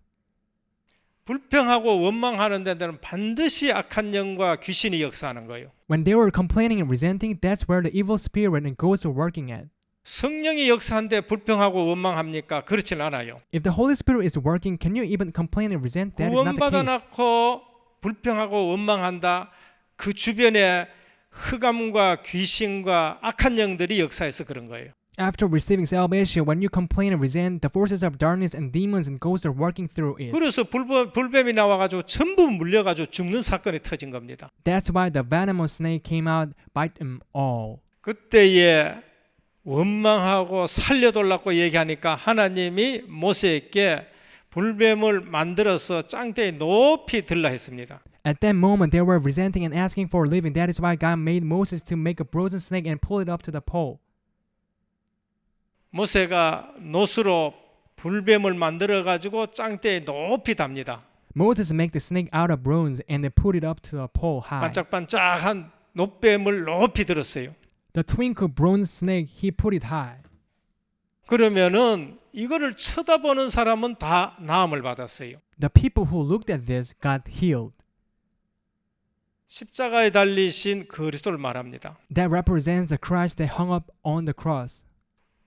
불평하고 원망하는 데는 반드시 악한 영과 귀신이 역사하는 거예요.
When they were complaining and resenting, that's where the evil spirit and ghosts are working at.
성령이 역사한데 불평하고 원망합니까? 그렇진 않아요.
If the Holy Spirit is working, can you even complain and resent? That is not the
구원받아
case.
놓고 불평하고 원망한다. 그 주변에 흑암과 귀신과 악한 영들이 역사해서 그런 거예요.
After receiving salvation, when you complain and resent, the forces of darkness and demons and ghosts are working through it.
그래서 불뱀이 나와가지고 전부 물려가지고 죽는 사건이 터진 겁니다.
That's why the venomous snake came out, bite them all.
그때에 원망하고 살려달라고 얘기하니까 하나님이 모세에게 불뱀을 만들어서 짱대에 높이 들라 했습니다.
At that moment, they were resenting and asking for a living. That is why God made Moses to make a bronze snake and pull it up to the pole.
모세가 놋으로 불뱀을 만들어 가지고 짱대에 높이 답니다.
Moses made the snake out of bronze and they put it up to the pole high.
반짝반짝한 놋뱀을 높이 들었어요.
The twinkle bronze snake, he put it high.
그러면은 이거를 쳐다보는 사람은 다 나음을 받았어요.
The people who looked at this got healed.
십자가에 달리신 그리스도를 말합니다.
That represents the Christ that hung up on the cross.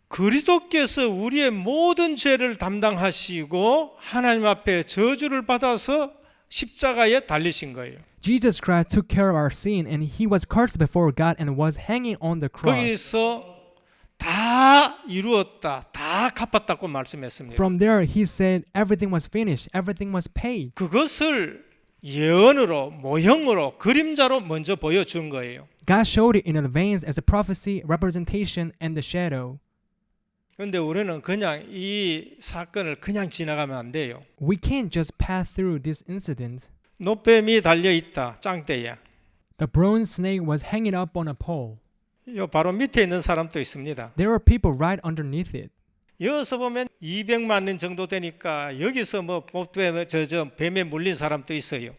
그리스도께서 우리의 모든 죄를 담당하시고 하나님 앞에 저주를 받아서 십자가에 달리신 거예요.
Jesus Christ took care of our sin and he was cursed before God and was hanging on the cross.
거기서 다 이루었다, 다 갚았다고 말씀했습니다.
From there he said everything was finished, everything was paid.
그것을 예언으로, 모형으로, 그림자로 먼저 보여준 거예요.
God showed it in advance as a prophecy, representation, and the shadow.
그런데 우리는 그냥 이 사건을 그냥 지나가면 안 돼요.
We can't just pass through this incident.
놋뱀이 달려 있다, 짱대에.
The bronze snake was hanging up on a pole.
요 바로 밑에 있는 사람도 있습니다.
There were people right underneath it.
여기서 보면 200만 년 정도 되니까 여기서 뭐 뱀에 물린 사람도 있어요.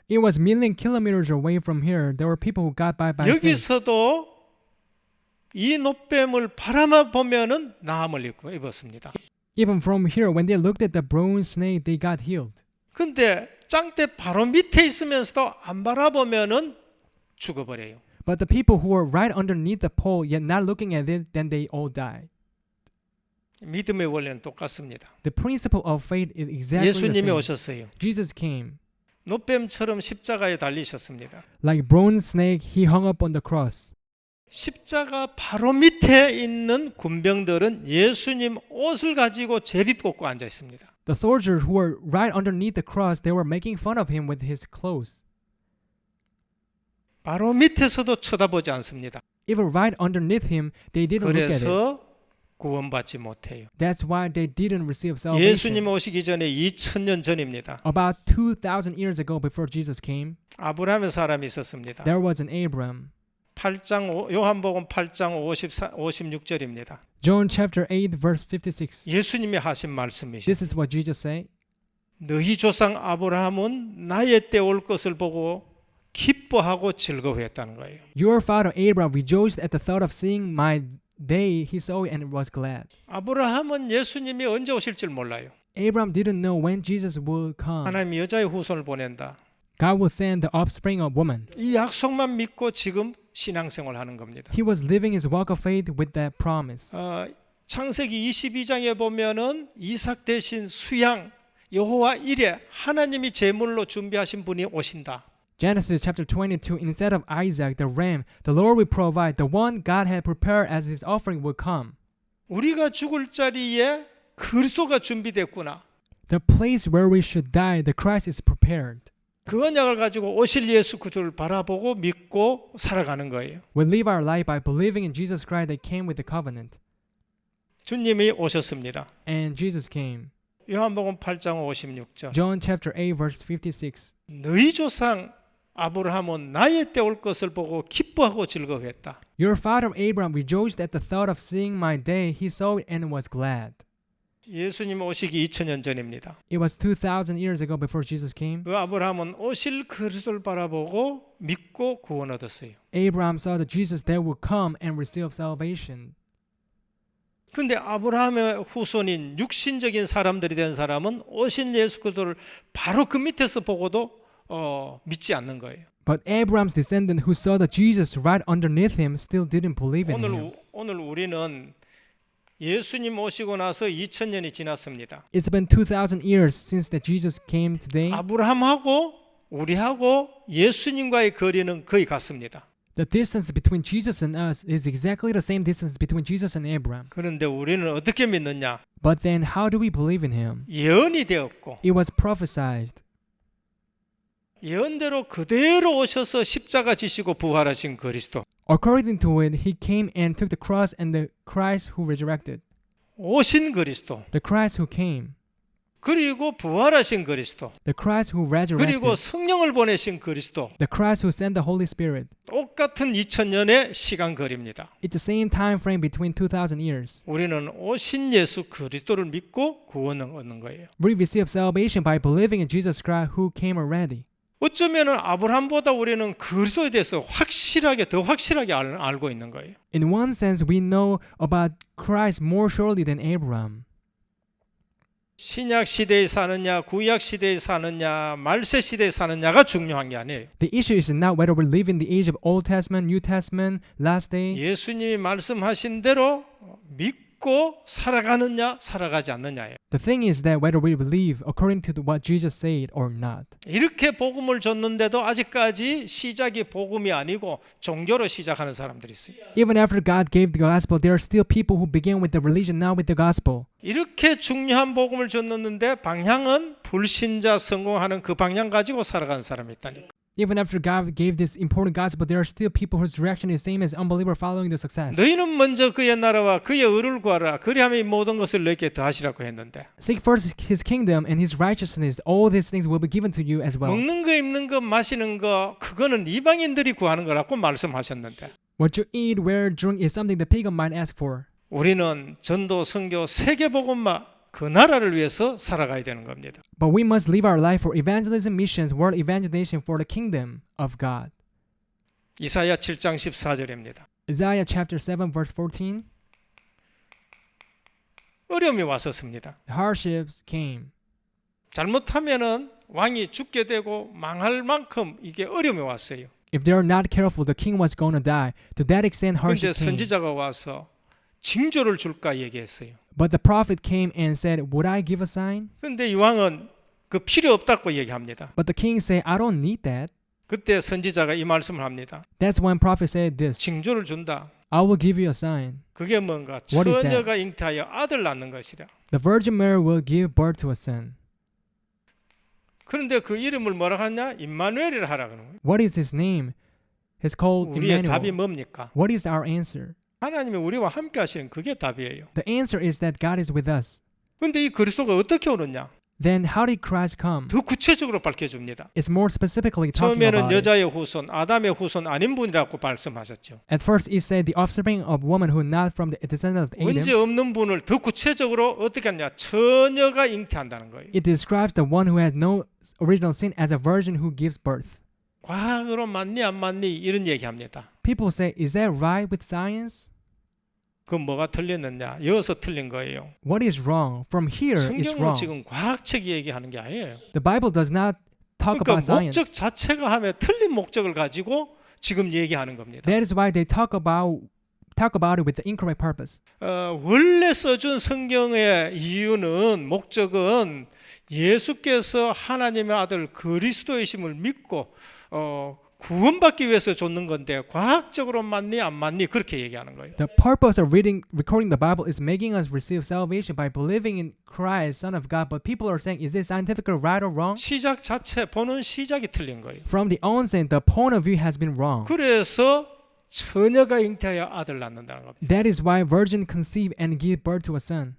It was million kilometers away from here. There were people who got bite by snakes.
여기서도 이 놋뱀을 바라만 보면은 나음을 입었습니다.
Even from here, when they looked at the bronze snake, they got healed.
근데 짱대 바로 밑에 있으면서도 안 바라보면은 죽어버려요.
But the people who were right underneath the pole, yet not looking at it, then they all died.
믿음의 원리는 똑같습니다.
The principle of faith is exactly the
예수님이
same.
오셨어요.
Jesus came.
놋뱀처럼 십자가에 달리셨습니다.
Like bronze snake, he hung up on the cross.
십자가 바로 밑에 있는 군병들은 예수님 옷을 가지고 제비뽑고 앉아 있습니다.
The soldiers who were right underneath the cross, they were making fun of him with his clothes.
바로 밑에서도 쳐다보지 않습니다.
Even right underneath him, they didn't look at it.
그래서 구원받지 못해요.
That's why they didn't receive salvation.
예수님 오시기 전에 2000년 전입니다.
About 2,000 years ago, before Jesus came,
아브라함의 사람이 있었습니다.
there was an Abram.
요한복음 8장 56절입니다.
John chapter 8, verse 56.
예수님이 하신 말씀이시죠.
This is what Jesus said.
너희 조상 아브라함은 나의 때 올 것을 보고 기뻐하고 즐거워했다는 거예요.
Your father Abraham rejoiced at the thought of seeing my day. He saw it and was glad.
아브라함은 예수님이 언제 오실 줄 몰라요.
Abraham didn't know when Jesus would come.
하나님이 여자의 후손을 보낸다.
God will send the offspring of woman.
이 약속만 믿고 지금 신앙생활 하는 겁니다.
He was living his walk of faith with that promise.
창세기 22장에 보면은 이삭 대신 수양 여호와 이레 하나님이 제물로 준비하신 분이 오신다.
Genesis chapter 22, instead of Isaac, the ram, the Lord will provide. The one God had prepared as his offering will come.
우리가 죽을 자리에 그리스도가 준비됐구나.
The place where we should die, the Christ is prepared.
그 언약을 가지고 오실 예수 그리스도를 바라보고 믿고 살아가는 거예요.
We live our life by believing in Jesus Christ that came with the covenant.
주님이 오셨습니다.
And Jesus came.
요한복음 8장 56절.
John chapter 8, verse 56.
너희 조상 아브라함은 나의 때 올 것을 보고 기뻐하고 즐거워했다.
Your father Abraham rejoiced at the thought of seeing my day. He saw it and was glad.
예수님 오시기 2000년 전입니다.
It was 2,000 years ago before Jesus came.
그 아브라함은 오실 그리스도를 바라보고 믿고 구원 얻었어요.
Abraham saw the Jesus that would come and receive salvation.
근데 아브라함의 후손인 육신적인 사람들이 된 사람은 오신 예수 그리스도를 바로 그 밑에서 보고도 믿지 않는 거예요.
But Abraham's descendant who saw the Jesus right underneath him still didn't believe in him.
오늘 우리는 예수님 오시고 나서 2000년이 지났습니다.
It's been 2,000 years since that Jesus came today.
아브라함하고 우리하고 예수님과의 거리는 거의 같습니다.
The distance between Jesus and us is exactly the same distance between Jesus and Abraham.
그런데 우리는 어떻게 믿느냐?
But then how do we believe in him?
예언이 되었고
It was prophesied.
예언대로 그대로 오셔서 십자가 지시고 부활하신 그리스도.
According to it, he came and took the cross and the Christ who resurrected.
오신 그리스도.
The Christ who came.
그리고 부활하신 그리스도.
The Christ who
그리고
resurrected.
성령을 보내신 그리스도.
The Christ who sent the Holy Spirit.
똑같은 2000년의 시간 거리입니다.
It's the same time frame between 2,000 years.
우리는 오신 예수 그리스도를 믿고 구원을 얻는 거예요.
We receive salvation by believing in Jesus Christ who came already.
어쩌면은 아브라함보다 우리는 그리스도에 대해서 더 확실하게 알고 있는 거예요.
In one sense, we know about Christ more surely than Abraham.
신약 시대에 사느냐, 구약 시대에 사느냐, 말세 시대에 사느냐가 중요한 게 아니에요.
The issue is not whether we live in the age of Old Testament, New Testament, Last Day.
예수님이 말씀하신 대로 믿고 살아가느냐, 살아가지 않느냐예요.
The thing is that whether we believe according to what Jesus said or not.
이렇게 복음을 줬는데도 아직까지 시작이 복음이 아니고 종교로 시작하는 사람들이 있어요.
Even after God gave the gospel, there are still people who begin with the religion, not with the gospel.
이렇게 중요한 복음을 줬는데 방향은 불신자 성공하는 그 방향 가지고 살아가는 사람이 있다니까.
Even after God gave this important gospel, there are still people whose direction is same as unbeliever following the success.
너희는 먼저 그의 나라와 그의 의를 구하라. 그리하면 이 모든 것을 너희에게 더하시라고 했는데.
Seek first His kingdom and His righteousness. All these things will be given to you as well.
먹는 거, 입는 거, 마시는 거 그거는 이방인들이 구하는 거라고 말씀하셨는데.
What you eat, wear, drink is something the pagan might ask for.
우리는 전도, 선교, 세계 복음화 그 나라를 위해서 살아가야 되는 겁니다.
But we must live our life for evangelism, missions, world evangelization for the kingdom of God.
이사야 7장 14절입니다.
Isaiah chapter 7 verse 14.
어려움이 왔었습니다.
Hardships came.
잘못하면은 왕이 죽게 되고 망할 만큼 이게 어려움이 왔어요.
If they are not careful, the king was going to die. To that extent,
그런데
hardship came.
선지자가 와서 징조를 줄까 얘기했어요.
But the prophet came and said, "Would I give a sign?"
그런데 이 왕은 그 필요 없다고 얘기합니다.
But the king said, "I don't need that."
그때 선지자가 이 말씀을 합니다.
That's when prophet said this.
징조를 준다.
I will give you a sign.
그게 뭔가
What is that?
처녀가 잉태하여 아들 낳는 것이라.
The Virgin Mary will give birth to a son.
그런데 그 이름을 뭐라 하냐? 임마누엘이라 하라 그러는 거예요.
What is his name? It's called
우리의 답이
Emmanuel.
뭡니까?
What is our answer?
하나님이 우리와 함께 하시는 그게 답이에요.
The answer is that God is with us.
그런데 이 그리스도가 어떻게 오느냐?
Then how did Christ come?
더 구체적으로 밝혀줍니다.
It's more specifically talking
처음에는
about it.
여자의 후손, 아담의 후손 아닌 분이라고 말씀하셨죠.
At first it said the offspring of woman who not from the descendant of
문제
Adam.
없는 분을 더 구체적으로 어떻게 하냐? 처녀가 잉태한다는 거예요.
It describes the one who has no original sin as a virgin who gives birth.
과학으로 맞니 안 맞니 이런 얘기합니다.
People say, is that right with science?
그럼 뭐가 틀렸느냐? 여기서 틀린 거예요.
What is wrong? From here is
성경은
wrong.
지금 과학책이 얘기하는 게 아니에요.
The Bible does not talk
그러니까
about science.
목적 자체가 하면 틀린 목적을 가지고 지금 얘기하는 겁니다.
That is why they talk about it with the incorrect purpose.
원래 써준 성경의 이유는 목적은 예수께서 하나님의 아들 그리스도이심을 믿고 구원받기 위해서 줬는 건데 과학적으로 맞니 안 맞니 그렇게 얘기하는 거예요.
The purpose of recording the Bible is making us receive salvation by believing in Christ, Son of God. But people are saying, is this scientifically right or wrong?
시작 자체 보는 시작이 틀린 거예요.
From the onset, the point of view has been wrong.
그래서 처녀가 잉태하여 아들 낳는다는 겁니다.
That is why virgin conceive and give birth to a son.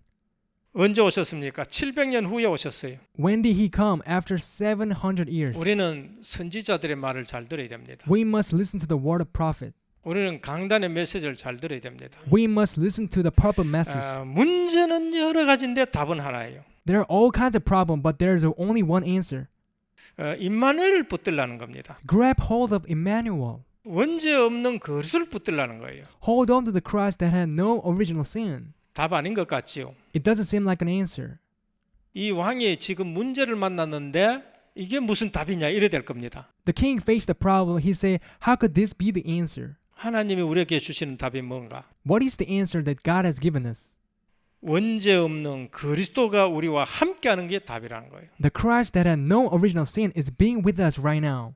언제 오셨습니까? 700년 후에 오셨어요.
When did he come? After 700 years.
우리는 선지자들의 말을 잘 들어야 됩니다.
We must listen to the word of prophet.
우리는 강단의 메시지를 잘 들어야 됩니다.
We must listen to the purpose message.
문제는 여러 가지인데 답은 하나예요.
There are all kinds of problems, but there is only one answer.
임마누엘을 붙들라는 겁니다.
Grab hold of Emmanuel.
원죄 없는 그리스도를 붙들라는 거예요.
Hold on to the Christ that had no original sin.
답 아닌 것 같지요.
It doesn't seem like an answer.
이 왕이 지금 문제를 만났는데 이게 무슨 답이냐 이래 될 겁니다.
The king faced the problem. He said, how could this be the answer?
하나님이 우리에게 주시는 답이 뭔가?
What is the answer that God has given us?
원죄 없는 그리스도가 우리와 함께하는 게 답이라는 거예요.
The Christ that had no original sin is being with us right now.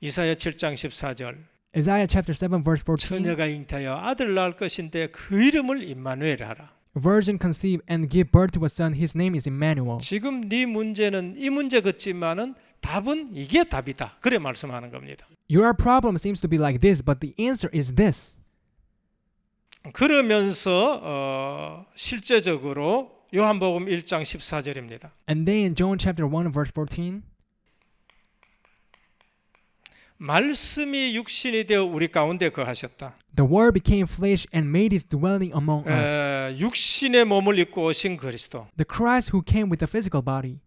이사야 7장 14절
Isaiah chapter 7 verse 14.
처녀가 잉태하여 아들 낳을 것인데 그 이름을 임마누엘 하라.
Virgin conceive and give birth to a son. His name is Emmanuel.
지금 네 문제는 이 문제 같지만은 답은 이게 답이다. 그래 말씀하는 겁니다.
Your problem seems to be like this, but the answer is this.
그러면서 실제적으로 요한복음 1장 14절입니다.
And then John chapter 1 verse 14.
말씀이 육신이 되어 우리 가운데 거하셨다.
The word became flesh and made his dwelling among us.
육신의 몸을 입고 오신 그리스도.
The Christ who came with a physical body.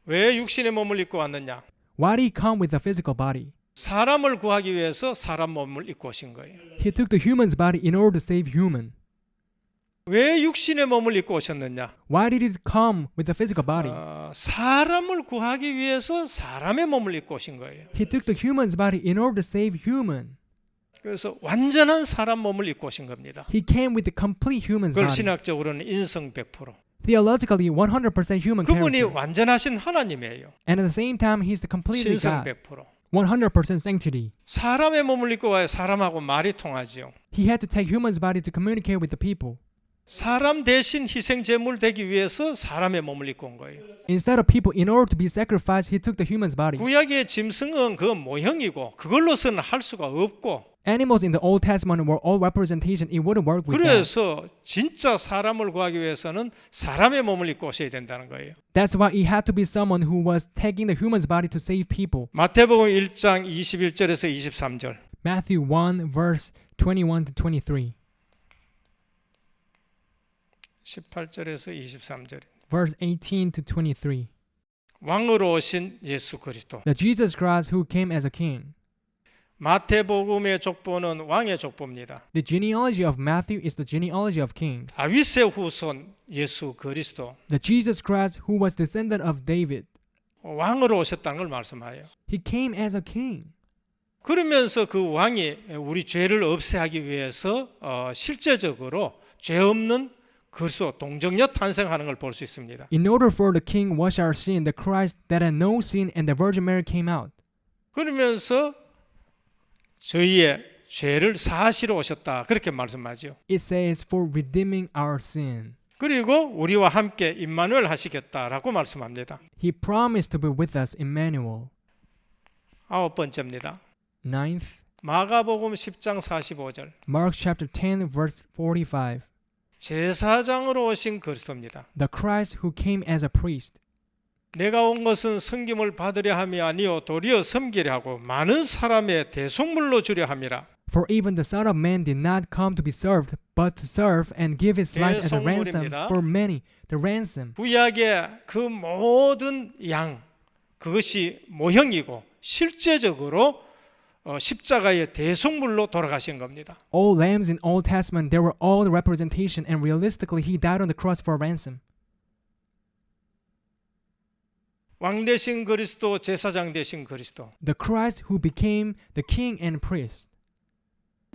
왜 육신의 몸을 입고 왔느냐?
Why did he come with a physical body?
사람을 구하기 위해서 사람 몸을 입고 오신 거예요.
He took the human's body in order to save human.
왜 육신의 몸을 입고 오셨느냐?
Why did he come with a physical body?
사람을 구하기 위해서 사람의 몸을 입고 오신 거예요.
He took the human's body in order to save human.
그래서 완전한 사람 몸을 입고 오신 겁니다.
He came with the complete human's
그걸
body.
신학적으로는 인성 100%.
Theologically, 100% human
그분이
character.
완전하신 하나님이에요.
And at the same time, he's the completely
신성
God.
100%.
100% sanctity.
사람의 몸을 입고 와야 사람하고 말이 통하지요.
He had to take human's body to communicate with the people.
사람 대신 희생 제물 되기 위해서 사람의 몸을 입고 온 거예요.
Instead of people, in order to be sacrificed, he took the human's body.
구약의 짐승은 그 모형이고 그걸로서는 할 수가 없고
Animals in the Old Testament were all representation. It wouldn't work with that.
그래서 진짜 사람을 구하기 위해서는 사람의 몸을 입고 오셔야 된다는 거예요.
That's why it had to be someone who was taking the human's body to save people.
마태복음 1장 21절에서 23절.
Matthew 1 verse 21 to 23.
18절에서 23절.
Verse 18 to 23.
왕으로 오신 예수 그리스도.
The Jesus Christ who came as a king.
마태복음의 족보는 왕의 족보입니다.
The genealogy of Matthew is the genealogy of kings.
다윗의 후손 예수 그리스도.
The Jesus Christ who was descendant of David.
왕으로 오셨다는 걸 말씀하여요.
He came as a king.
그러면서 그 왕이 우리 죄를 없애하기 위해서 실제적으로 죄 없는 그리스도 동정녀 탄생하는 걸 볼 수 있습니다.
In order for the king wash our sin, the Christ that had no sin and the Virgin Mary came out.
그러면서 저희의 죄를 사하시러 오셨다. 그렇게 말씀하죠.
It says for redeeming our sin.
그리고 우리와 함께 임마누엘 하시겠다라고 말씀합니다.
He promised to be with us, Emmanuel.
9번째입니다.
Ninth,
마가복음 10장 45절.
Mark chapter 10, verse 45.
제사장으로 오신 그리스도입니다.
The Christ who came as a priest.
내가 온 것은 섬김을 받으려 함이 아니요 도리어 섬기려 하고 많은 사람의 대속물로 주려 함이라.
For even the Son of Man did not come to be served, but to serve and give his life as a ransom
대속물입니다.
for many. The ransom.
구약의 그 모든 양 그것이 모형이고 실제적으로 십자가의 대속물로 돌아가신 겁니다.
All lambs in Old Testament, they were all the representation, and realistically, he died on the cross for a ransom.
왕 대신 그리스도, 제사장 대신 그리스도.
The Christ who became the king and priest.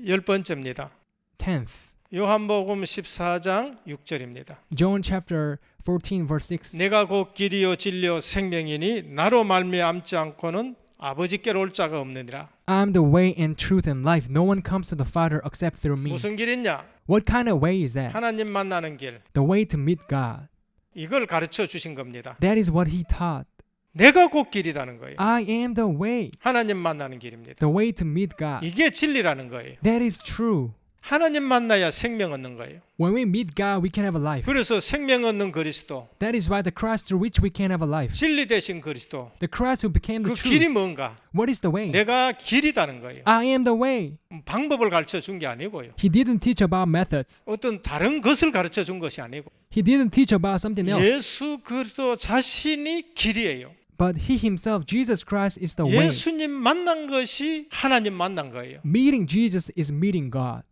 10번째입니다.
10th,
요한복음 14장 6절입니다.
John chapter 14, verse 6.
내가 곧 길이요 진리요 생명이니 나로 말미암지 않고는 아버지께로 올 자가 없느니라.
I'm the way and truth and life. No one comes to the Father except through me.
무슨 길이냐?
What kind of way is that?
하나님 만나는 길.
The way to meet God.
이걸 가르쳐 주신 겁니다.
That is what he taught.
내가 곧 길이라는 거예요.
I am the way.
하나님 만나는 길입니다.
The way to meet God.
이게 진리라는 거예요.
That is true.
하나님 만나야 생명 얻는 거예요.
When we meet God, we can have a life.
그래서 생명 얻는 그리스도,
That is why the Christ through which we can have a life.
진리 대신 그리스도,
The Christ who became
그
the truth.
길이 뭔가?
What is the way?
내가 길이다는 거예요.
I am the way.
방법을 가르쳐 준 게 아니고요.
He didn't teach about methods.
어떤 다른 것을 가르쳐 준 것이 아니고
He didn't teach about something else.
예수 그리스도 자신이 길이에요.
But he himself, Jesus Christ, is the way.
예수님 만난 것이 하나님 만난 거예요.
Meeting Jesus is meeting God.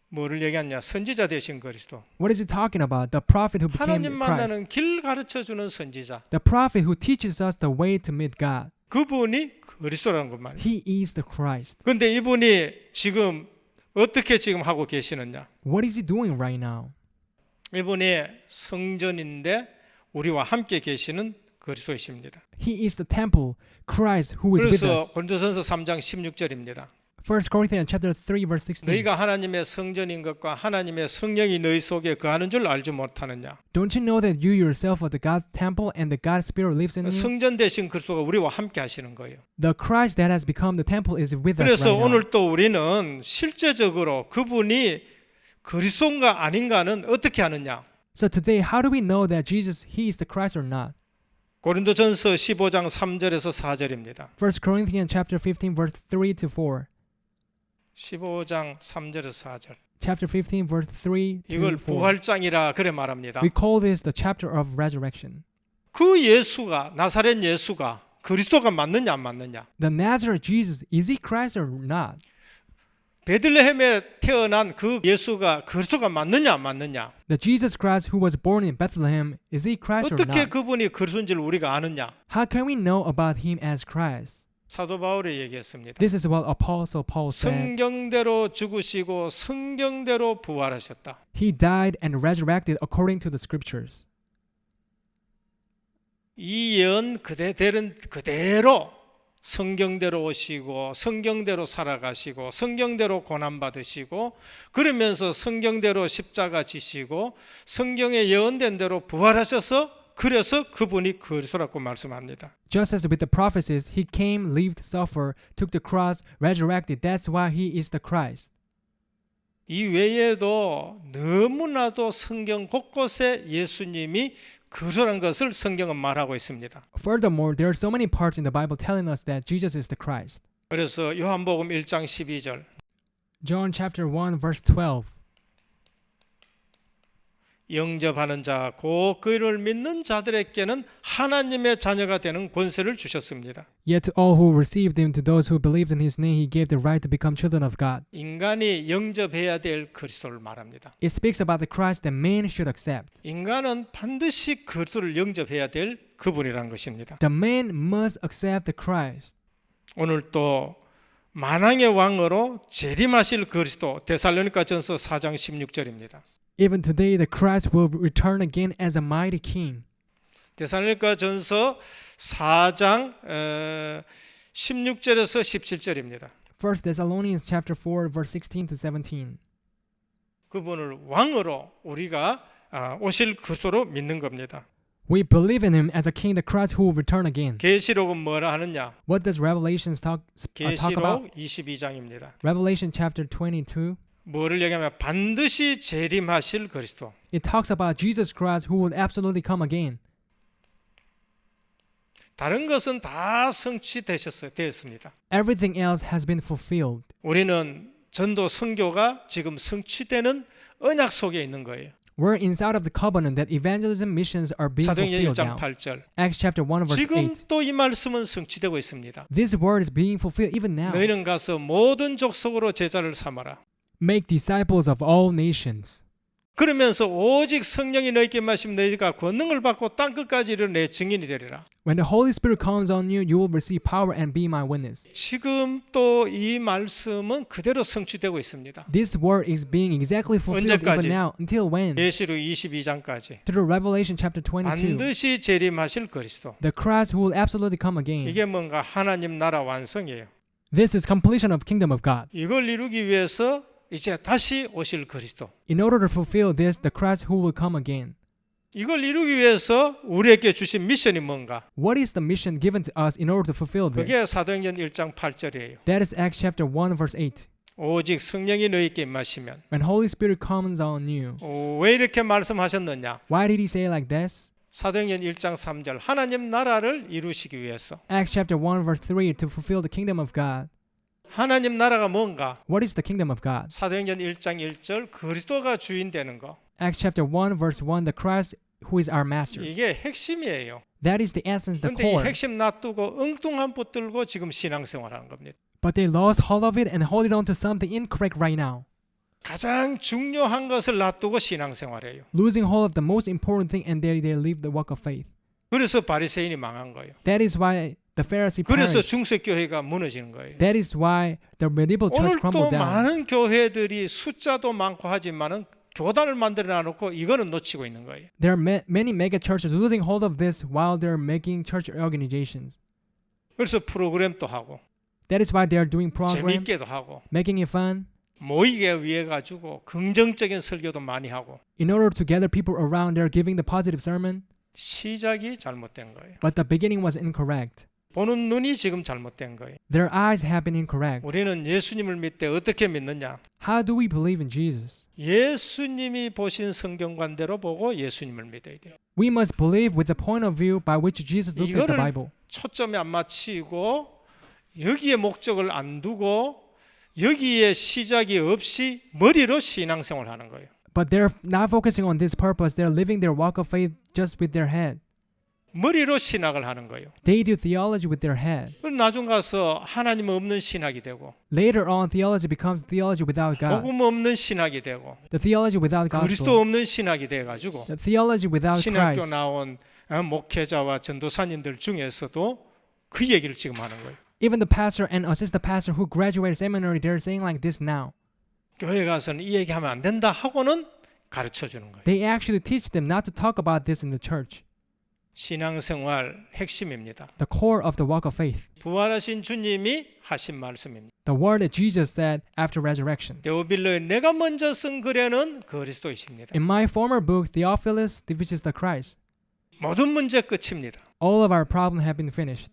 뭐를 얘기하냐? 선지자 되신 그리스도.
What is he talking about? The prophet who became
하나님
Christ.
만나는 길 가르쳐 주는 선지자.
The prophet who teaches us the way to meet God.
그분이 그리스도라는 것 말이에요.
He is the Christ.
근데 이분이 지금 어떻게 지금 하고 계시느냐?
What is he doing right now?
이분이 성전인데 우리와 함께 계시는 그리스도이십니다.
He is the temple, Christ who is with
그래서
us.
고린도전서 3장 16절입니다.
1 Corinthians chapter 3 verse 16.
너희가 하나님의 성전인 것과 하나님의 성령이 너희 속에 거하는 줄 알지 못하느냐?
Don't you know that you yourself are the God's temple and the God's Spirit lives in you?
성전 대신 그리스도가 우리와 함께 하시는 거예요.
The Christ that has become the temple is with us
그래서
right now.
오늘 또 우리는 실제적으로 그분이 그리스도인가 아닌가는 어떻게 하느냐?
So today, how do we know that Jesus, He is the Christ or not?
고린도전서 15장 3절에서 4절입니다.
1 Corinthians chapter 15 verse 3 to 4.
15장 3절에서 4절.
Chapter 15 verse 3 to
이걸
4.
부활장이라 그래 말합니다.
We call this the chapter of resurrection.
그 예수가 나사렛 예수가 그리스도가 맞느냐 안 맞느냐?
The Nazareth Jesus, is He Christ or not?
베들레헴에 태어난 그 예수가 그리스도가 맞느냐 안 맞느냐?
The Jesus Christ who was born in Bethlehem, is He Christ or
어떻게
not?
그분이 그리스도인지를 우리가 아느냐?
How can we know about Him as Christ?
사도 바울이 얘기했습니다.
This is what Apostle Paul said.
성경대로 죽으시고 성경대로 부활하셨다.
He died and resurrected according to the scriptures.
이 예언 그대로 성경대로 오시고 성경대로 살아가시고 성경대로 고난받으시고 그러면서 성경대로 십자가 지시고 성경에 예언된 대로 부활하셔서 그래서 그분이 그리스도라고 말씀합니다.
Just as with the prophecies, He came, lived, suffered, took the cross, resurrected. That's why He is the Christ.
이 외에도 너무나도 성경 곳곳에 예수님이 그리스도라는 것을 성경은 말하고 있습니다.
Furthermore, there are so many parts in the Bible telling us that Jesus is the Christ.
그래서 요한복음 1장 12절
John chapter 1 verse 12.
영접하는 자, 곧 그를 믿는 자들에게는 하나님의 자녀가 되는 권세를 주셨습니다.
Yet to all who received Him, to those who believed in His name, He gave the right to become children of God.
인간이 영접해야 될 그리스도를 말합니다.
It speaks about the Christ that man should accept.
인간은 반드시 그리스도를 영접해야 될 그분이라는 것입니다.
The man must accept the Christ.
오늘 또 만왕의 왕으로 재림하실 그리스도 데살로니가전서 4장 16절입니다.
Even today, the Christ will return again as a mighty king.
데살로니가전서 4장 16절에서 17절입니다.
1 Thessalonians chapter 4 verse 16 to 17.
그분을 왕으로 우리가 오실 그리스도로 믿는 겁니다.
We believe in him as a king, the Christ who will return again.
계시록은 뭐라 하느냐?
What does Revelation talk about?
계시록 22장입니다.
Revelation chapter 22.
뭐를 얘기하면 반드시 재림하실 그리스도.
It talks about Jesus Christ who will absolutely come again.
다른 것은 다 성취되었습니다.
Everything else has been fulfilled.
우리는 전도 선교가 지금 성취되는 언약 속에 있는 거예요.
We're inside of the covenant that evangelism missions are being
사도행전
fulfilled
1장
now.
8절.
Acts chapter 1 verse
지금
8.
또 이 말씀은 성취되고 있습니다.
This word is being fulfilled even now.
너희는 가서 모든 족속으로 제자를 삼아라.
Make disciples of all nations.
그러면서 오직 성령이 너희에게 마시면 너희가 권능을 받고 땅 끝까지 이르러 내 증인이 되리라.
When the Holy Spirit comes on you, you will receive power and be my witness.
지금 또 이 말씀은 그대로 성취되고 있습니다.
This word is being exactly fulfilled
언제까지?
even now. Until when?
계시록 22장까지
Through Revelation chapter 22.
반드시 재림하실 그리스도.
The Christ who will absolutely come again.
이게 뭔가 하나님 나라 완성이에요.
This is completion of kingdom of God.
이걸 이루기 위해서 이제 다시 오실 그리스도.
In order to fulfill this, the Christ who will come again.
이걸 이루기 위해서 우리에게 주신 미션이 뭔가?
What is the mission given to us in order to fulfill this?
그게 사도행전 1장 8절이에요.
That is Acts chapter 1 verse 8.
오직 성령이 너희에게 임하시면.
When Holy Spirit comes on you.
왜 이렇게 말씀하셨느냐?
Why did he say it like this?
사도행전 1장 3절 하나님 나라를 이루시기 위해서.
Acts chapter 1 verse 3 to fulfill the kingdom of God.
하나님 나라가 뭔가?
What is the kingdom of God?
사도행전 1장 1절 그리스도가 주인 되는 거.
Acts chapter 1 verse 1 the Christ who is our master.
이게 핵심이에요.
That is the essence, the
근데 이
core.
핵심 놔두고 엉뚱한 붙들고 지금 신앙생활하는 겁니다.
But they lost hold of it and holding on to something incorrect right now.
가장 중요한 것을 놔두고 신앙생활해요.
Losing hold of the most important thing and they leave the walk of faith.
그래서 바리새인이 망한 거예요.
That is why the Pharisee
그래서
perished.
중세교회가 무너지는 거예요.
That is why the medieval church
오늘도
crumbled down.
많은 교회들이 숫자도 많고 하지만은 교단을 만들어 놔놓고 이거는 놓치고 있는 거예요.
There are many mega churches losing hold of this while they're making church organizations.
그래서 프로그램도 하고
That is why they are doing program,
재미있게도 하고
making it fun,
모이게 위해 가지고 긍정적인 설교도 많이 하고
in order to gather people around. They're giving the positive sermon,
시작이 잘못된 거예요.
but the beginning was incorrect.
보는 눈이 지금 잘못된 거예요.
Their eyes have been incorrect.
우리는 예수님을 믿되 어떻게 믿느냐?
How do we believe in Jesus?
예수님이 보신 성경관대로 보고 예수님을 믿어야 돼요.
We must believe with the point of view by which Jesus looked at the
이거를
Bible.
초점에 안 맞추고 여기에 목적을 안 두고 여기에 시작이 없이 머리로 신앙생활 하는 거예요.
But they're not focusing on this purpose. They're living their walk of faith just with their head.
머리로 신학을 하는 거예요.
They do theology with their head.
그럼 나중 가서 하나님 없는 신학이 되고
Later on, theology becomes theology without God.
복음 없는 신학이 되고
The theology without
그리스도
gospel.
없는 신학이 돼가지고
The theology without
신학교
Christ.
나온 목회자와 전도사님들 중에서도 그 얘기를 지금 하는 거예요.
Even the pastor and assistant pastor who graduated seminary, they're saying like this now.
교회 가서는 이 얘기하면 안 된다 하고는 가르쳐 주는 거예요.
They actually teach them not to talk about this in the church.
신앙생활 핵심입니다.
The core of the walk of faith.
부활하신 주님이 하신 말씀입니다.
The word that Jesus said after resurrection.
데오빌로의 내가 먼저 쓴 글에는 그리스도이십니다.
In my former book, Theophilus, which is the Christ,
모든 문제 끝입니다.
all of our problems have been finished.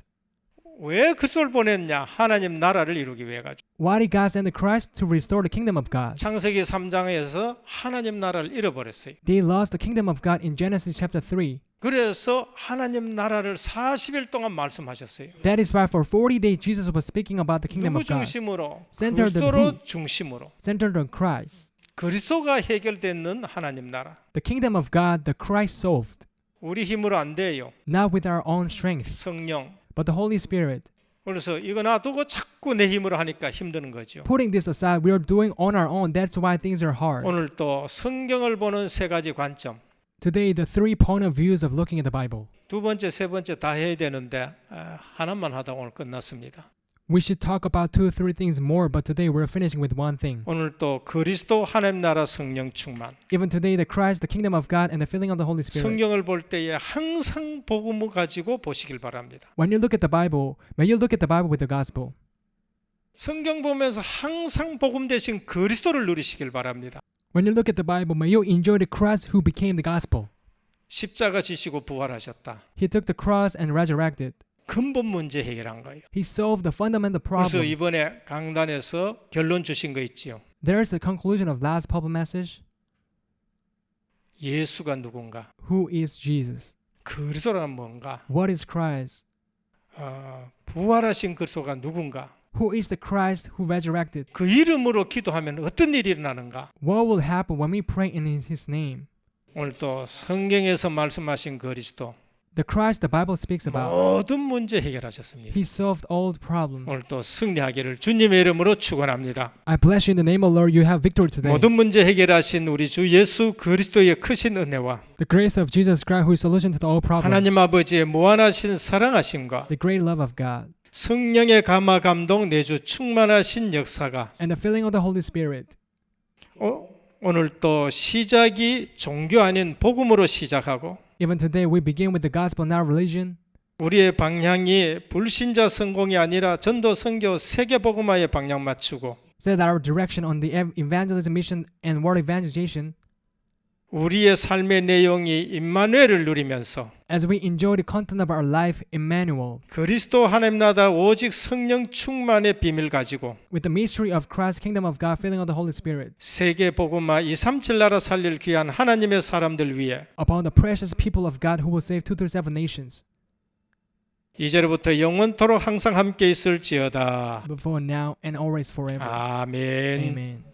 왜 그리스도를 보냈냐? 하나님 나라를 이루기 위해 가지고.
Why did God send the Christ? To restore the kingdom of God.
창세기 3장에서 하나님 나라를 잃어버렸어요.
They lost the kingdom of God in Genesis chapter 3.
그래서 하나님 나라를 40일 동안 말씀하셨어요.
That is why for 40 days Jesus was speaking about the kingdom
누구
of God.
중심으로?
Centered on
그리스도로
who?
중심으로.
Centered on Christ.
그리스도가 해결되는 하나님 나라.
The kingdom of God, the Christ solved.
우리 힘으로 안 돼요.
Not with our own strength,
성령.
but the Holy Spirit.
그래서 이거 놔두고 자꾸 내 힘으로 하니까 힘드는 거죠.
Putting this aside, we are doing on our own. That's why things are hard.
오늘 또 성경을 보는 세 가지 관점.
Today, the 3 point of views of looking at the Bible.
두 번째, 세 번째 다 해야 되는데 하나만 하다 오늘 끝났습니다.
We should talk about 2, 3 things more, but today we're finishing with one thing.
오늘 또 그리스도 하나님 나라 성령 충만.
Even today, the Christ, the kingdom of God, and the filling of the Holy Spirit.
성경을 볼 때에 항상 복음을 가지고 보시길 바랍니다.
When you look at the Bible, may you look at the Bible with the gospel.
성경 보면서 항상 복음 대신 그리스도를 누리시길 바랍니다.
When you look at the Bible, may you enjoy the Christ who became the gospel.
십자가 지시고 부활하셨다.
He took the cross and resurrected.
근본 문제 해결한 거예요.
He solved the fundamental
그래서
problems.
이번에 강단에서 결론 주신 거 있지요.
There's the conclusion of last public message.
예수가 누군가?
Who is Jesus?
그리스도란 뭔가?
What is Christ?
부활하신 그리스도가 누군가?
Who is the Christ who resurrected?
그 이름으로 기도하면 어떤 일이 일어나는가?
What will happen when we pray in His name?
오늘 또 성경에서 말씀하신 그리스도
The Christ the Bible speaks about.
모든 문제 해결하셨습니다.
He solved all the problems.
오늘 또 승리하기를 주님의 이름으로 축원합니다.
I bless you in the name of the Lord. You have victory today.
모든 문제 해결하신 우리 주 예수 그리스도의 크신 은혜와
The grace of Jesus Christ who is solution to all problems.
하나님 아버지의 무한하신 사랑하심과
The great love of God.
성령의 감화 감동 내주 충만하신 역사가
And the filling of the Holy Spirit.
오늘 또 시작이 종교 아닌 복음으로 시작하고
Even today we begin with the gospel, not religion.
우리의 방향이 불신자 성공이 아니라 전도 선교 세계 복음화에 방향 맞추고
So that our direction on the evangelism mission and world evangelization,
우리의 삶의 내용이 임마누엘을 누리면서
as we enjoy the content of our life, Emmanuel,
그리스도 하나님 나라 오직 성령 충만의 비밀 가지고
with the mystery of Christ's kingdom of God, filling of the Holy Spirit,
세계 복음화 237 나라 살릴 귀한 하나님의 사람들 위해
upon the precious people of God who will save 237 nations,
이제로부터 영원토록 항상 함께 있을지어다.
before now and always forever.
아멘.
Amen.